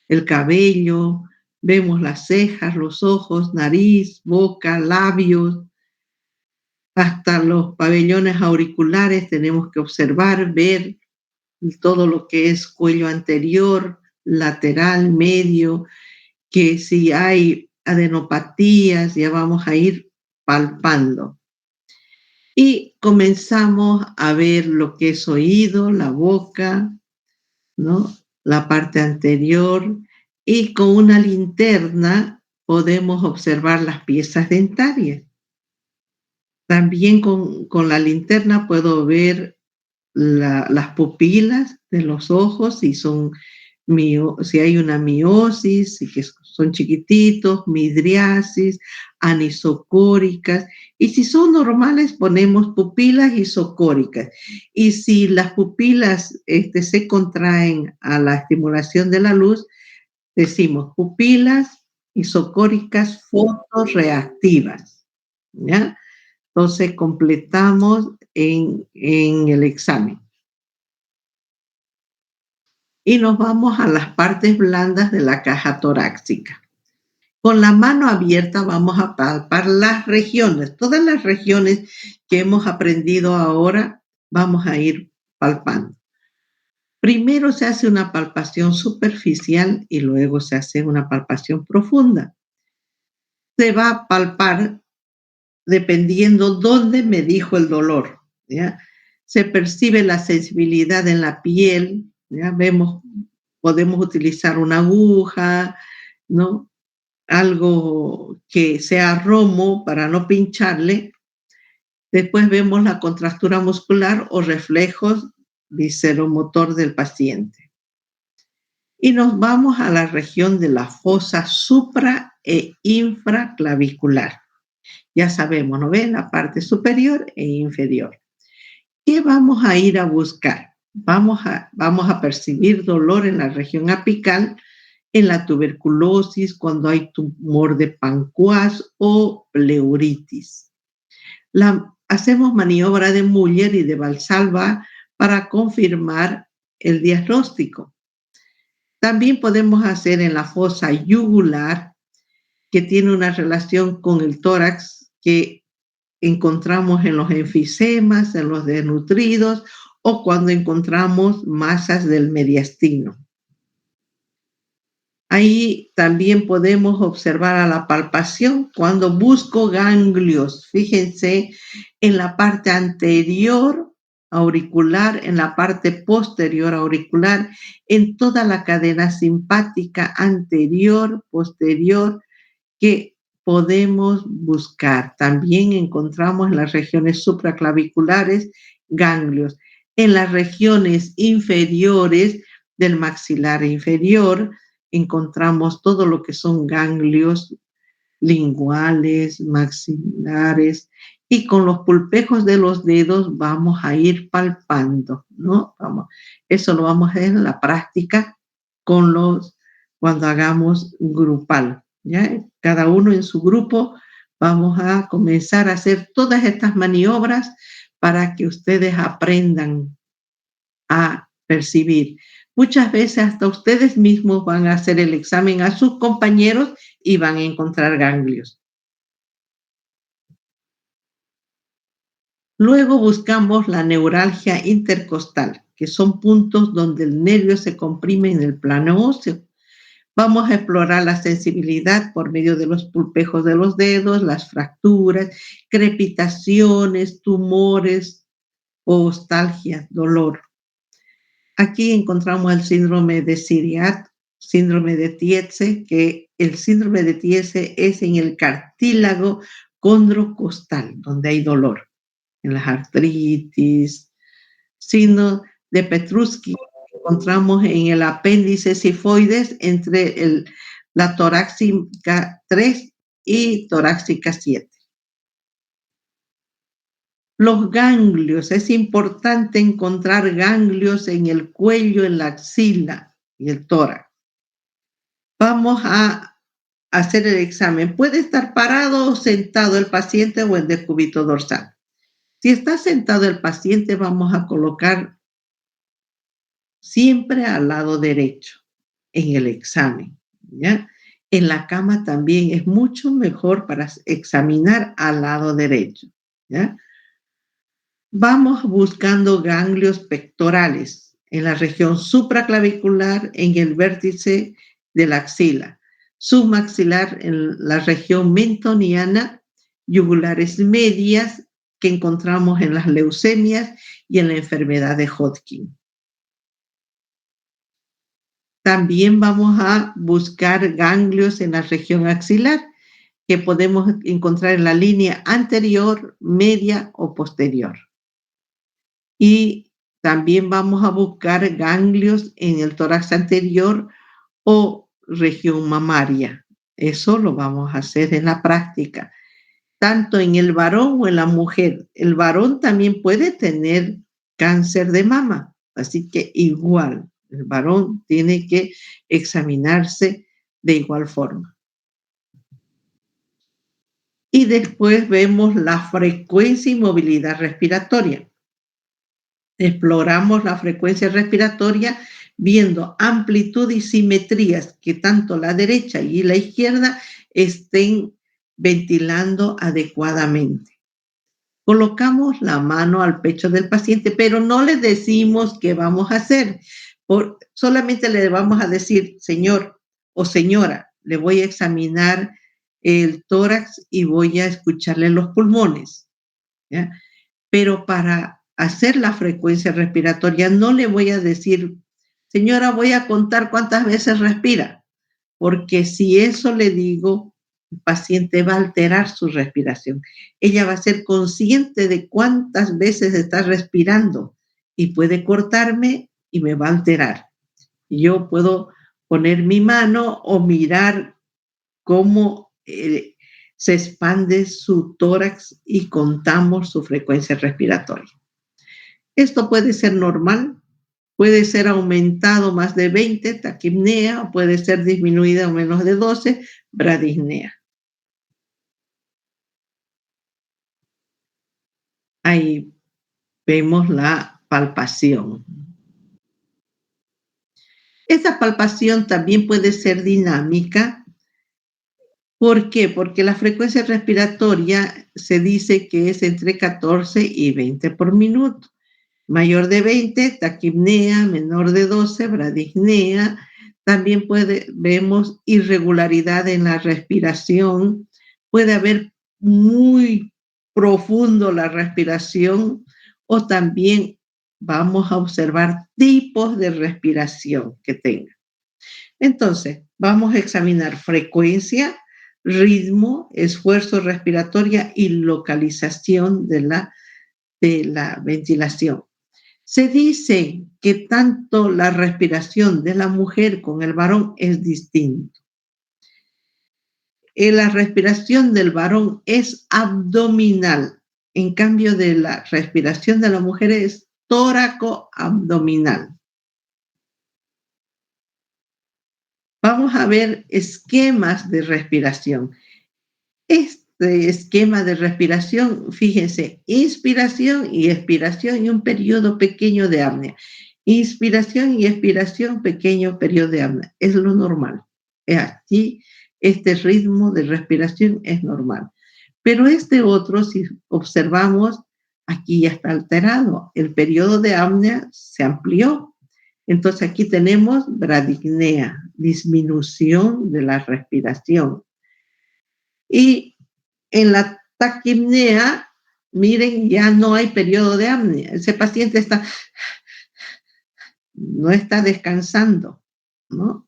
el cabello, vemos las cejas, los ojos, nariz, boca, labios, hasta los pabellones auriculares tenemos que observar, ver todo lo que es cuello anterior, lateral, medio, que si hay adenopatías ya vamos a ir palpando. Y comenzamos a ver lo que es oído, la boca, ¿no? La parte anterior, y con una linterna podemos observar las piezas dentarias. También con la linterna puedo ver las pupilas de los ojos, si hay una miosis, si que son chiquititos, midriasis, anisocóricas, y si son normales ponemos pupilas isocóricas. Y si las pupilas se contraen a la estimulación de la luz, decimos pupilas isocóricas fotorreactivas, ¿ya? Entonces completamos en el examen. Y nos vamos a las partes blandas de la caja torácica. Con la mano abierta vamos a palpar las regiones, todas las regiones que hemos aprendido ahora, vamos a ir palpando. Primero se hace una palpación superficial y luego se hace una palpación profunda. Se va a palpar dependiendo dónde me dijo el dolor, ¿ya? Se percibe la sensibilidad en la piel, ¿ya? Podemos utilizar una aguja, ¿no? Algo que sea romo para no pincharle. Después vemos la contractura muscular o reflejos visceromotor del paciente. Y nos vamos a la región de la fosa supra e infraclavicular. Ya sabemos, ¿no ven? La parte superior e inferior. ¿Qué vamos a ir a buscar? Vamos a percibir dolor en la región apical, en la tuberculosis, cuando hay tumor de Panquas o pleuritis. Hacemos maniobra de Muller y de Valsalva para confirmar el diagnóstico. También podemos hacer en la fosa yugular, que tiene una relación con el tórax, que encontramos en los enfisemas, en los desnutridos o cuando encontramos masas del mediastino. Ahí también podemos observar a la palpación cuando busco ganglios. Fíjense en la parte anterior auricular, en la parte posterior auricular, en toda la cadena simpática anterior, posterior, que podemos buscar. También encontramos en las regiones supraclaviculares ganglios. En las regiones inferiores del maxilar inferior encontramos todo lo que son ganglios linguales, maxilares, y con los pulpejos de los dedos vamos a ir palpando, ¿no? Eso lo vamos a hacer en la práctica cuando hagamos grupal, ¿ya? Cada uno en su grupo vamos a comenzar a hacer todas estas maniobras para que ustedes aprendan a percibir. Muchas veces hasta ustedes mismos van a hacer el examen a sus compañeros y van a encontrar ganglios. Luego buscamos la neuralgia intercostal, que son puntos donde el nervio se comprime en el plano óseo. Vamos a explorar la sensibilidad por medio de los pulpejos de los dedos, las fracturas, crepitaciones, tumores, ostalgia, dolor. Aquí encontramos el síndrome de Siriat, síndrome de Tietze, que el síndrome de Tietze es en el cartílago condrocostal, donde hay dolor, en las artritis. Síndrome de Petrusky encontramos en el apéndice sifoides entre la torácica 3 y torácica 7. Los ganglios, es importante encontrar ganglios en el cuello, en la axila y el tórax. Vamos a hacer el examen. Puede estar parado o sentado el paciente o en decúbito dorsal. Si está sentado el paciente, vamos a colocar siempre al lado derecho en el examen, ¿ya? En la cama también es mucho mejor para examinar al lado derecho, ¿ya? Vamos buscando ganglios pectorales en la región supraclavicular, en el vértice de la axila, submaxilar en la región mentoniana, yugulares medias que encontramos en las leucemias y en la enfermedad de Hodgkin. También vamos a buscar ganglios en la región axilar que podemos encontrar en la línea anterior, media o posterior. Y también vamos a buscar ganglios en el tórax anterior o región mamaria. Eso lo vamos a hacer en la práctica, tanto en el varón o en la mujer. El varón también puede tener cáncer de mama, así que igual, el varón tiene que examinarse de igual forma. Y después vemos la frecuencia y movilidad respiratoria. Exploramos la frecuencia respiratoria viendo amplitud y simetrías que tanto la derecha y la izquierda estén ventilando adecuadamente. Colocamos la mano al pecho del paciente, pero no le decimos qué vamos a hacer. Solamente le vamos a decir, señor o señora, le voy a examinar el tórax y voy a escucharle los pulmones, ¿ya? Pero para hacer la frecuencia respiratoria no le voy a decir, señora, voy a contar cuántas veces respira, porque si eso le digo, el paciente va a alterar su respiración. Ella va a ser consciente de cuántas veces está respirando y puede cortarme y me va a alterar. Yo puedo poner mi mano o mirar cómo se expande su tórax y contamos su frecuencia respiratoria. Esto puede ser normal, puede ser aumentado más de 20, taquipnea, o puede ser disminuida a menos de 12, bradisnea. Ahí vemos la palpación. Esta palpación también puede ser dinámica. ¿Por qué? Porque la frecuencia respiratoria se dice que es entre 14 y 20 por minuto. Mayor de 20, taquipnea, menor de 12, bradisnea. También vemos irregularidad en la respiración. Puede haber muy profundo la respiración o también vamos a observar tipos de respiración que tenga. Entonces, vamos a examinar frecuencia, ritmo, esfuerzo respiratoria y localización de la ventilación. Se dice que tanto la respiración de la mujer con el varón es distinto. La respiración del varón es abdominal, en cambio de la respiración de la mujer es tóraco-abdominal. Vamos a ver esquemas de respiración. Este esquema de respiración, fíjense, inspiración y expiración y un periodo pequeño de apnea. Inspiración y expiración, pequeño periodo de apnea. Es lo normal. Aquí, este ritmo de respiración es normal. Pero este otro, si observamos, aquí ya está alterado. El periodo de apnea se amplió. Entonces aquí tenemos bradipnea, disminución de la respiración. Y en la taquipnea, miren, ya no hay periodo de apnea. Ese paciente no está descansando, ¿no?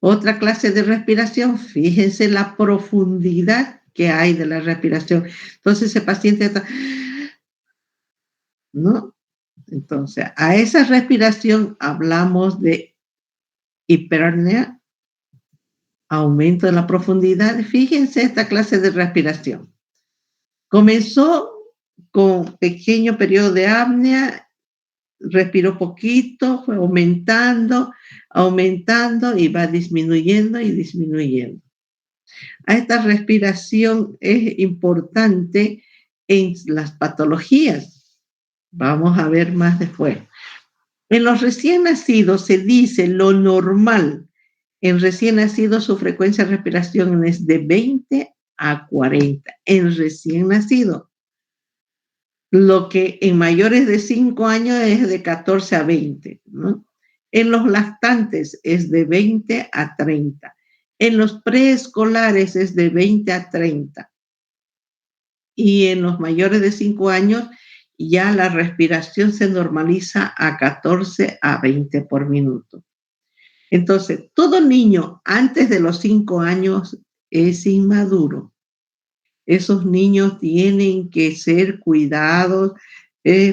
Otra clase de respiración, fíjense la profundidad que hay de la respiración. Entonces ese paciente está, ¿no? Entonces, a esa respiración hablamos de hiperapnea, aumento de la profundidad. Fíjense esta clase de respiración. Comenzó con pequeño periodo de apnea, respiró poquito, fue aumentando y va disminuyendo y disminuyendo. A esta respiración es importante en las patologías. Vamos a ver más después. En los recién nacidos se dice lo normal. En recién nacidos su frecuencia de respiración es de 20 a 40. En recién nacido. Lo que en mayores de 5 años es de 14 a 20, ¿no? En los lactantes es de 20 a 30. En los preescolares es de 20 a 30. Y en los mayores de 5 años ya la respiración se normaliza a 14 a 20 por minuto. Entonces, todo niño antes de los 5 años es inmaduro. Esos niños tienen que ser cuidados.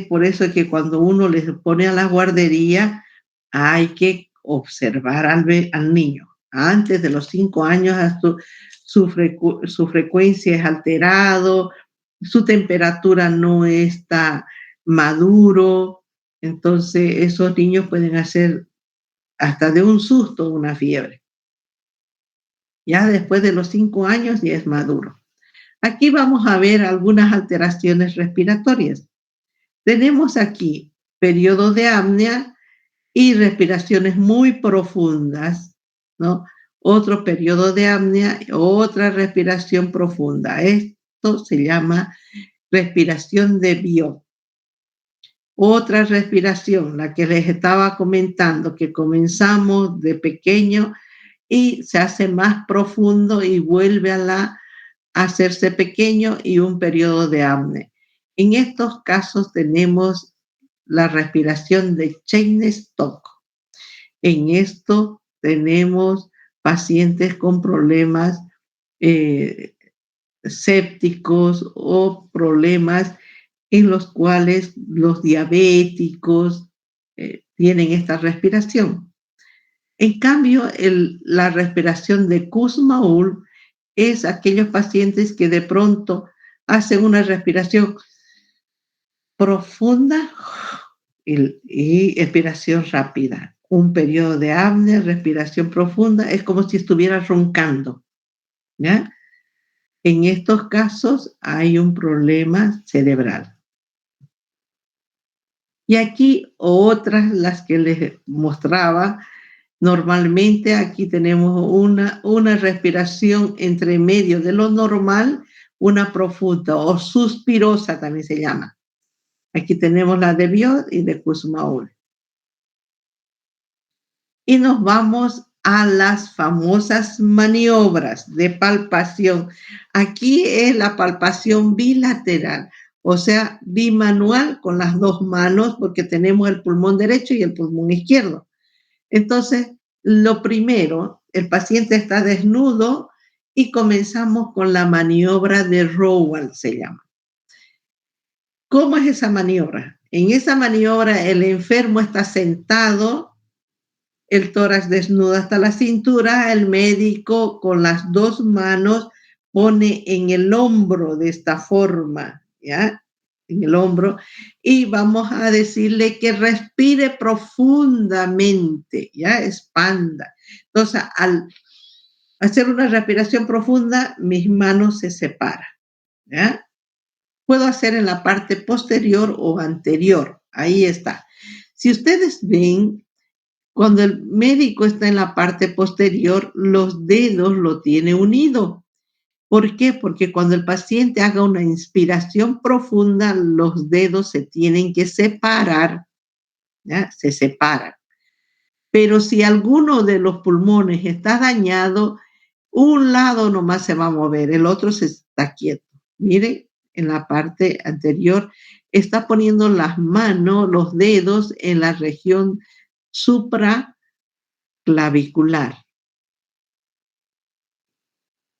Por eso es que cuando uno les pone a la guardería, hay que observar al niño. Antes de los 5 años, su frecuencia es alterado, su temperatura no está maduro. Entonces, esos niños pueden hacer hasta de un susto una fiebre. Ya después de los 5 años ya es maduro. Aquí vamos a ver algunas alteraciones respiratorias. Tenemos aquí periodo de apnea y respiraciones muy profundas, ¿no? Otro periodo de apnea, otra respiración profunda. Esto se llama respiración de Biot. Otra respiración, la que les estaba comentando, que comenzamos de pequeño y se hace más profundo y vuelve a hacerse pequeño y un periodo de apnea. En estos casos tenemos la respiración de Cheyne-Stokes. En esto tenemos pacientes con problemas sépticos o problemas en los cuales los diabéticos tienen esta respiración. En cambio, la respiración de Kussmaul es aquellos pacientes que de pronto hacen una respiración profunda y expiración rápida. Un periodo de apnea, respiración profunda, es como si estuviera roncando, ¿ya? En estos casos hay un problema cerebral. Y aquí otras, las que les mostraba, normalmente aquí tenemos una respiración entre medio de lo normal, una profunda o suspirosa también se llama. Aquí tenemos la de Biot y de Kussmaul. Y nos vamos a las famosas maniobras de palpación. Aquí es la palpación bilateral, o sea, bimanual con las dos manos, porque tenemos el pulmón derecho y el pulmón izquierdo. Entonces, lo primero, el paciente está desnudo y comenzamos con la maniobra de Rowald, se llama. ¿Cómo es esa maniobra? En esa maniobra el enfermo está sentado, el tórax desnudo hasta la cintura, el médico con las dos manos pone en el hombro de esta forma, ¿ya? En el hombro, y vamos a decirle que respire profundamente, ya, expanda. Entonces, al hacer una respiración profunda, mis manos se separan, ¿ya? Puedo hacer en la parte posterior o anterior, ahí está. Si ustedes ven, cuando el médico está en la parte posterior, los dedos lo tiene unido. ¿Por qué? Porque cuando el paciente haga una inspiración profunda, los dedos se tienen que separar, ¿ya? Se separan. Pero si alguno de los pulmones está dañado, un lado nomás se va a mover, el otro se está quieto. Miren, en la parte anterior está poniendo las manos, los dedos en la región supraclavicular.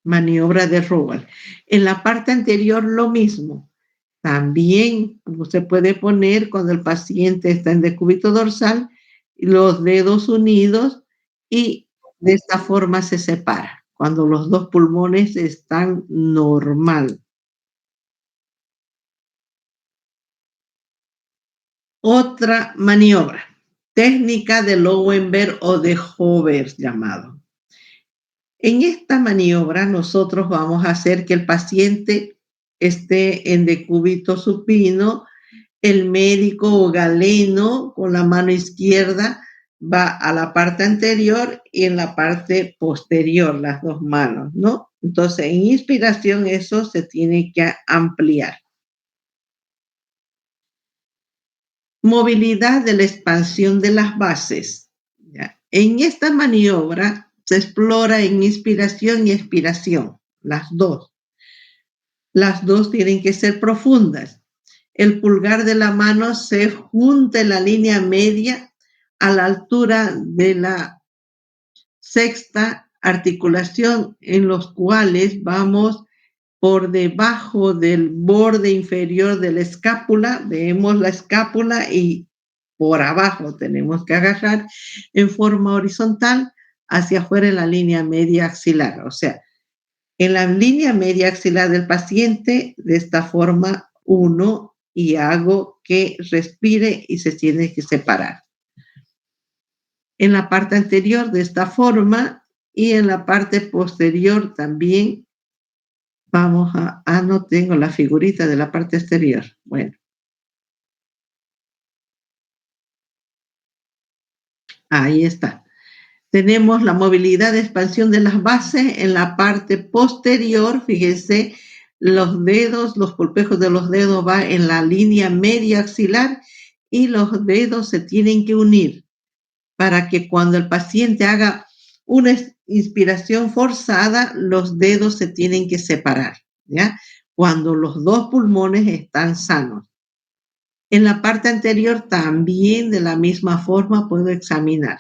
Maniobra de Rowell. En la parte anterior lo mismo. También se puede poner cuando el paciente está en decúbito dorsal, los dedos unidos y de esta forma se separa, cuando los dos pulmones están normal. Otra maniobra, técnica de Lowenberg o de Hover llamado. En esta maniobra nosotros vamos a hacer que el paciente esté en decúbito supino. El médico o galeno con la mano izquierda va a la parte anterior y en la parte posterior, las dos manos, ¿no? Entonces, en inspiración eso se tiene que ampliar. Movilidad de la expansión de las bases. ¿Ya? En esta maniobra se explora en inspiración y expiración, las dos. Las dos tienen que ser profundas. El pulgar de la mano se junta en la línea media a la altura de la sexta articulación, en los cuales vamos por debajo del borde inferior de la escápula, vemos la escápula y por abajo tenemos que agarrar en forma horizontal hacia afuera en la línea media axilar, o sea, en la línea media axilar del paciente, de esta forma, uno y hago que respire y se tiene que separar. En la parte anterior de esta forma y en la parte posterior también vamos a... no tengo la figurita de la parte exterior. Bueno. Ahí está. Tenemos la movilidad de expansión de las bases en la parte posterior. Fíjense, los dedos, los pulpejos de los dedos van en la línea media axilar y los dedos se tienen que unir para que cuando el paciente haga una inspiración forzada, los dedos se tienen que separar, ¿ya? Cuando los dos pulmones están sanos. En la parte anterior también de la misma forma puedo examinar.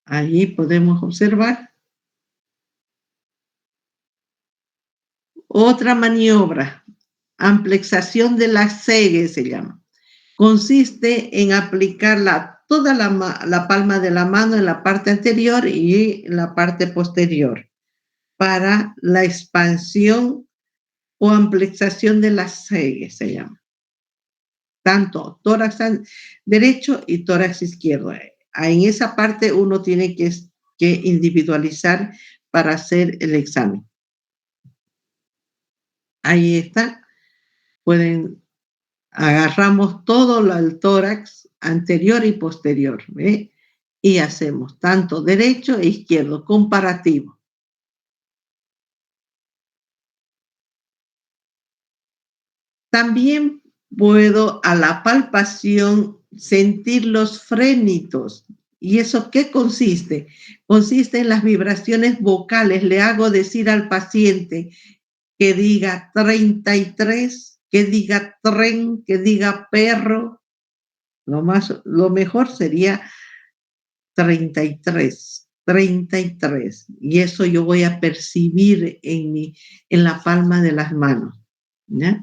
Allí podemos observar. Otra maniobra, amplexación de la segue se llama. Consiste en aplicar toda la palma de la mano en la parte anterior y en la parte posterior para la expansión o amplexación de la segue se llama. Tanto tórax derecho y tórax izquierdo. En esa parte uno tiene que individualizar para hacer el examen. Ahí está. Agarramos todo el tórax anterior y posterior, ¿ve? Y hacemos tanto derecho e izquierdo, comparativo. También puedo a la palpación sentir los frénitos. ¿Y eso qué consiste? Consiste en las vibraciones vocales. Le hago decir al paciente que diga 33, que diga tren, que diga perro. Lo mejor sería 33. Y eso yo voy a percibir en la palma de las manos, ¿ya?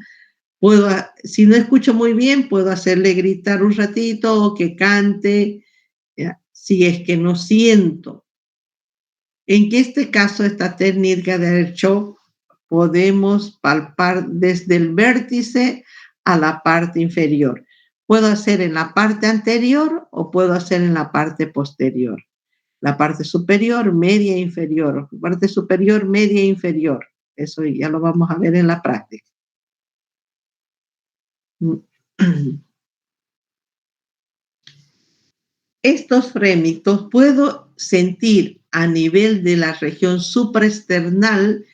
Si no escucho muy bien, puedo hacerle gritar un ratito o que cante, ¿ya? Si es que no siento. En este caso, esta técnica del shock, podemos palpar desde el vértice a la parte inferior. Puedo hacer en la parte anterior o puedo hacer en la parte posterior. La parte superior, media, inferior. Parte superior, media, inferior. Eso ya lo vamos a ver en la práctica. Estos frénitos puedo sentir a nivel de la región supraesternal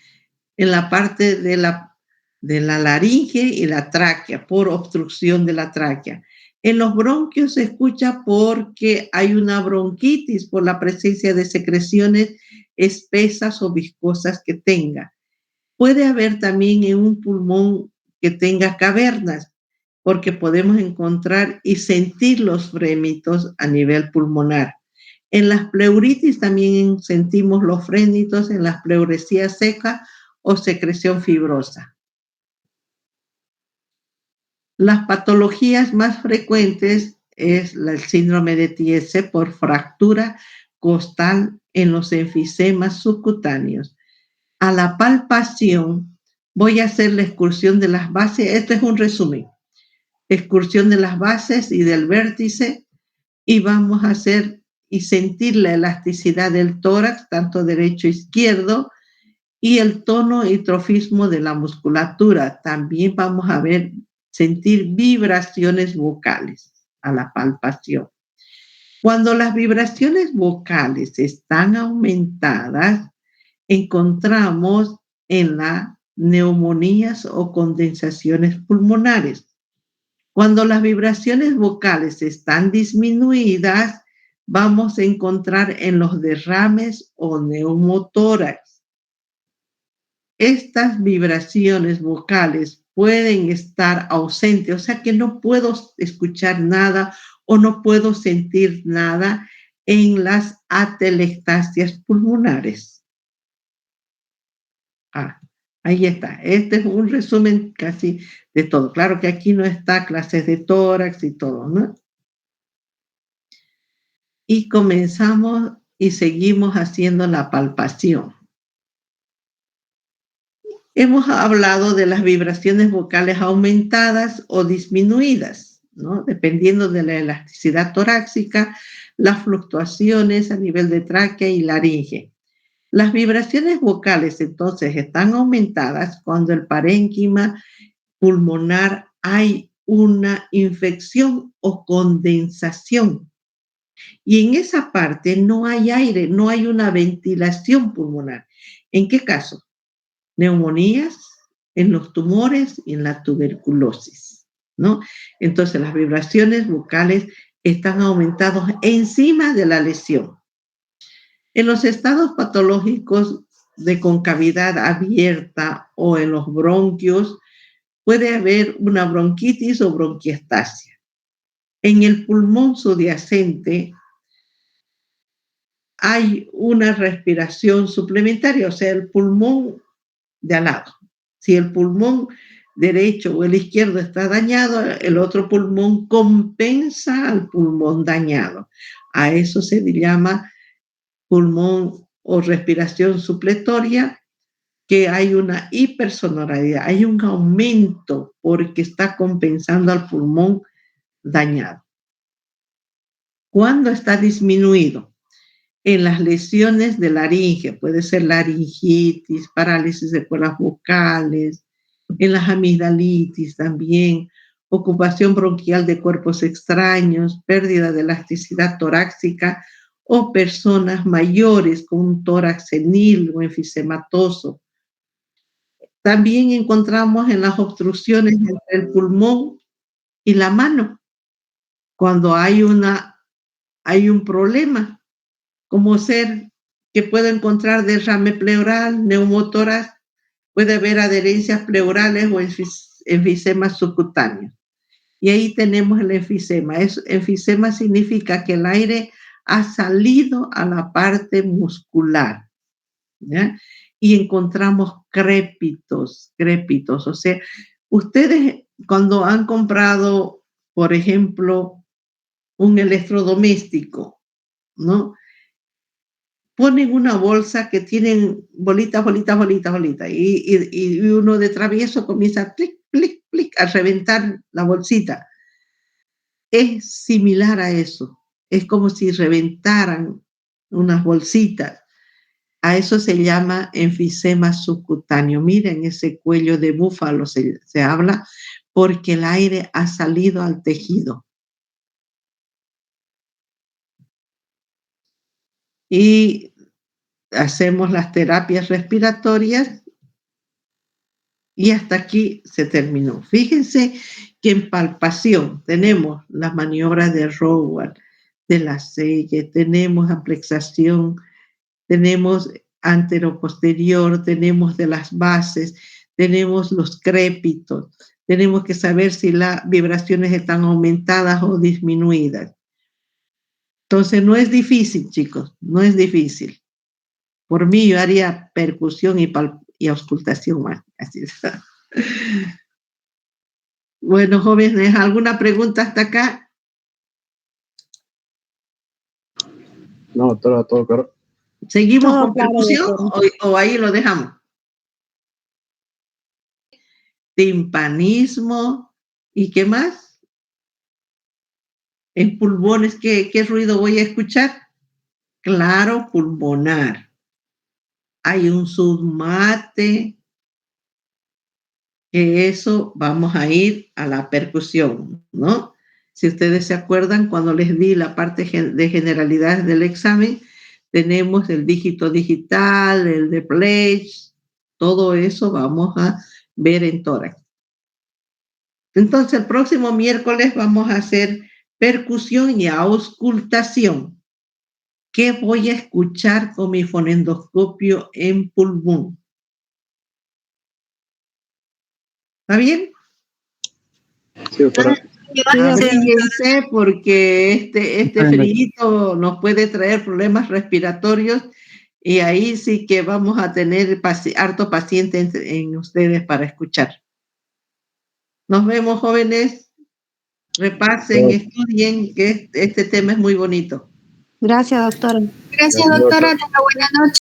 en la parte de la laringe y la tráquea, por obstrucción de la tráquea. En los bronquios se escucha porque hay una bronquitis por la presencia de secreciones espesas o viscosas que tenga. Puede haber también en un pulmón que tenga cavernas, porque podemos encontrar y sentir los frémitos a nivel pulmonar. En las pleuritis también sentimos los frémitos en las pleuresías secas o secreción fibrosa. Las patologías más frecuentes es el síndrome de Tietze por fractura costal en los enfisemas subcutáneos. A la palpación voy a hacer la excursión de las bases. Este es un resumen. Excursión de las bases y del vértice, y vamos a hacer y sentir la elasticidad del tórax, tanto derecho e izquierdo, y el tono y trofismo de la musculatura. También vamos a sentir vibraciones vocales a la palpación. Cuando las vibraciones vocales están aumentadas, encontramos en las neumonías o condensaciones pulmonares. Cuando las vibraciones vocales están disminuidas, vamos a encontrar en los derrames o neumotórax. Estas vibraciones vocales pueden estar ausentes, o sea que no puedo escuchar nada o no puedo sentir nada en las atelectasias pulmonares. Ahí está. Este es un resumen casi de todo. Claro que aquí no está clases de tórax y todo, ¿no? Y comenzamos y seguimos haciendo la palpación. Hemos hablado de las vibraciones vocales aumentadas o disminuidas, ¿no? Dependiendo de la elasticidad torácica, las fluctuaciones a nivel de tráquea y laringe. Las vibraciones vocales entonces están aumentadas cuando el parénquima pulmonar hay una infección o condensación. Y en esa parte no hay aire, no hay una ventilación pulmonar. ¿En qué caso? Neumonías, en los tumores y en la tuberculosis, ¿no? Entonces las vibraciones vocales están aumentadas encima de la lesión. En los estados patológicos de concavidad abierta o en los bronquios puede haber una bronquitis o bronquiectasia. En el pulmón subyacente hay una respiración suplementaria, o sea, el pulmón de al lado. Si el pulmón derecho o el izquierdo está dañado, el otro pulmón compensa al pulmón dañado. A eso se le llama pulmón o respiración supletoria, que hay una hipersonoridad, hay un aumento porque está compensando al pulmón dañado. ¿Cuándo está disminuido? En las lesiones de laringe, puede ser laringitis, parálisis de cuerdas vocales, en las amigdalitis también, ocupación bronquial de cuerpos extraños, pérdida de elasticidad torácica o personas mayores con un tórax senil o enfisematoso. También encontramos en las obstrucciones entre el pulmón y la mano, cuando hay un problema, como ser que puede encontrar derrame pleural, neumotórax, puede haber adherencias pleurales o enfisemas subcutáneos. Y ahí tenemos el enfisema. Enfisema significa que el aire ha salido a la parte muscular, ¿ya? Y encontramos crépitos. O sea, ustedes cuando han comprado, por ejemplo, un electrodoméstico, ¿no? Ponen una bolsa que tienen bolitas, y uno de travieso comienza a clic, clic, clic, a reventar la bolsita. Es similar a eso. Es como si reventaran unas bolsitas. A eso se llama enfisema subcutáneo. Miren ese cuello de búfalo se habla porque el aire ha salido al tejido. y hacemos las terapias respiratorias y hasta aquí se terminó. Fíjense que en palpación tenemos las maniobras de Rowan, de la Selle, tenemos amplexación, tenemos anteroposterior, tenemos de las bases, tenemos los crépitos, tenemos que saber si las vibraciones están aumentadas o disminuidas. Entonces no es difícil, chicos, no es difícil. Por mí yo haría percusión y auscultación más. Así es. Bueno, jóvenes, ¿alguna pregunta hasta acá? No, doctora, todo claro. ¿Seguimos Todo con claro, percusión doctora. o ahí lo dejamos? Timpanismo, ¿y qué más? En pulmones, ¿qué ruido voy a escuchar? Claro, pulmonar. Hay un submate, que eso vamos a ir a la percusión, ¿no? Si ustedes se acuerdan, cuando les di la parte de generalidades del examen, tenemos el dígito digital, el de Pledge, todo eso vamos a ver en tórax. Entonces, el próximo miércoles vamos a hacer percusión y auscultación. ¿Qué voy a escuchar con mi fonendoscopio en pulmón? ¿Está bien? Sí, doctora. Abríguense porque este frío nos puede traer problemas respiratorios y ahí sí que vamos a tener harto paciente en ustedes para escuchar. Nos vemos, jóvenes. Repasen, estudien, que este tema es muy bonito. Gracias, doctora. Gracias, doctora. Tenga buena noche.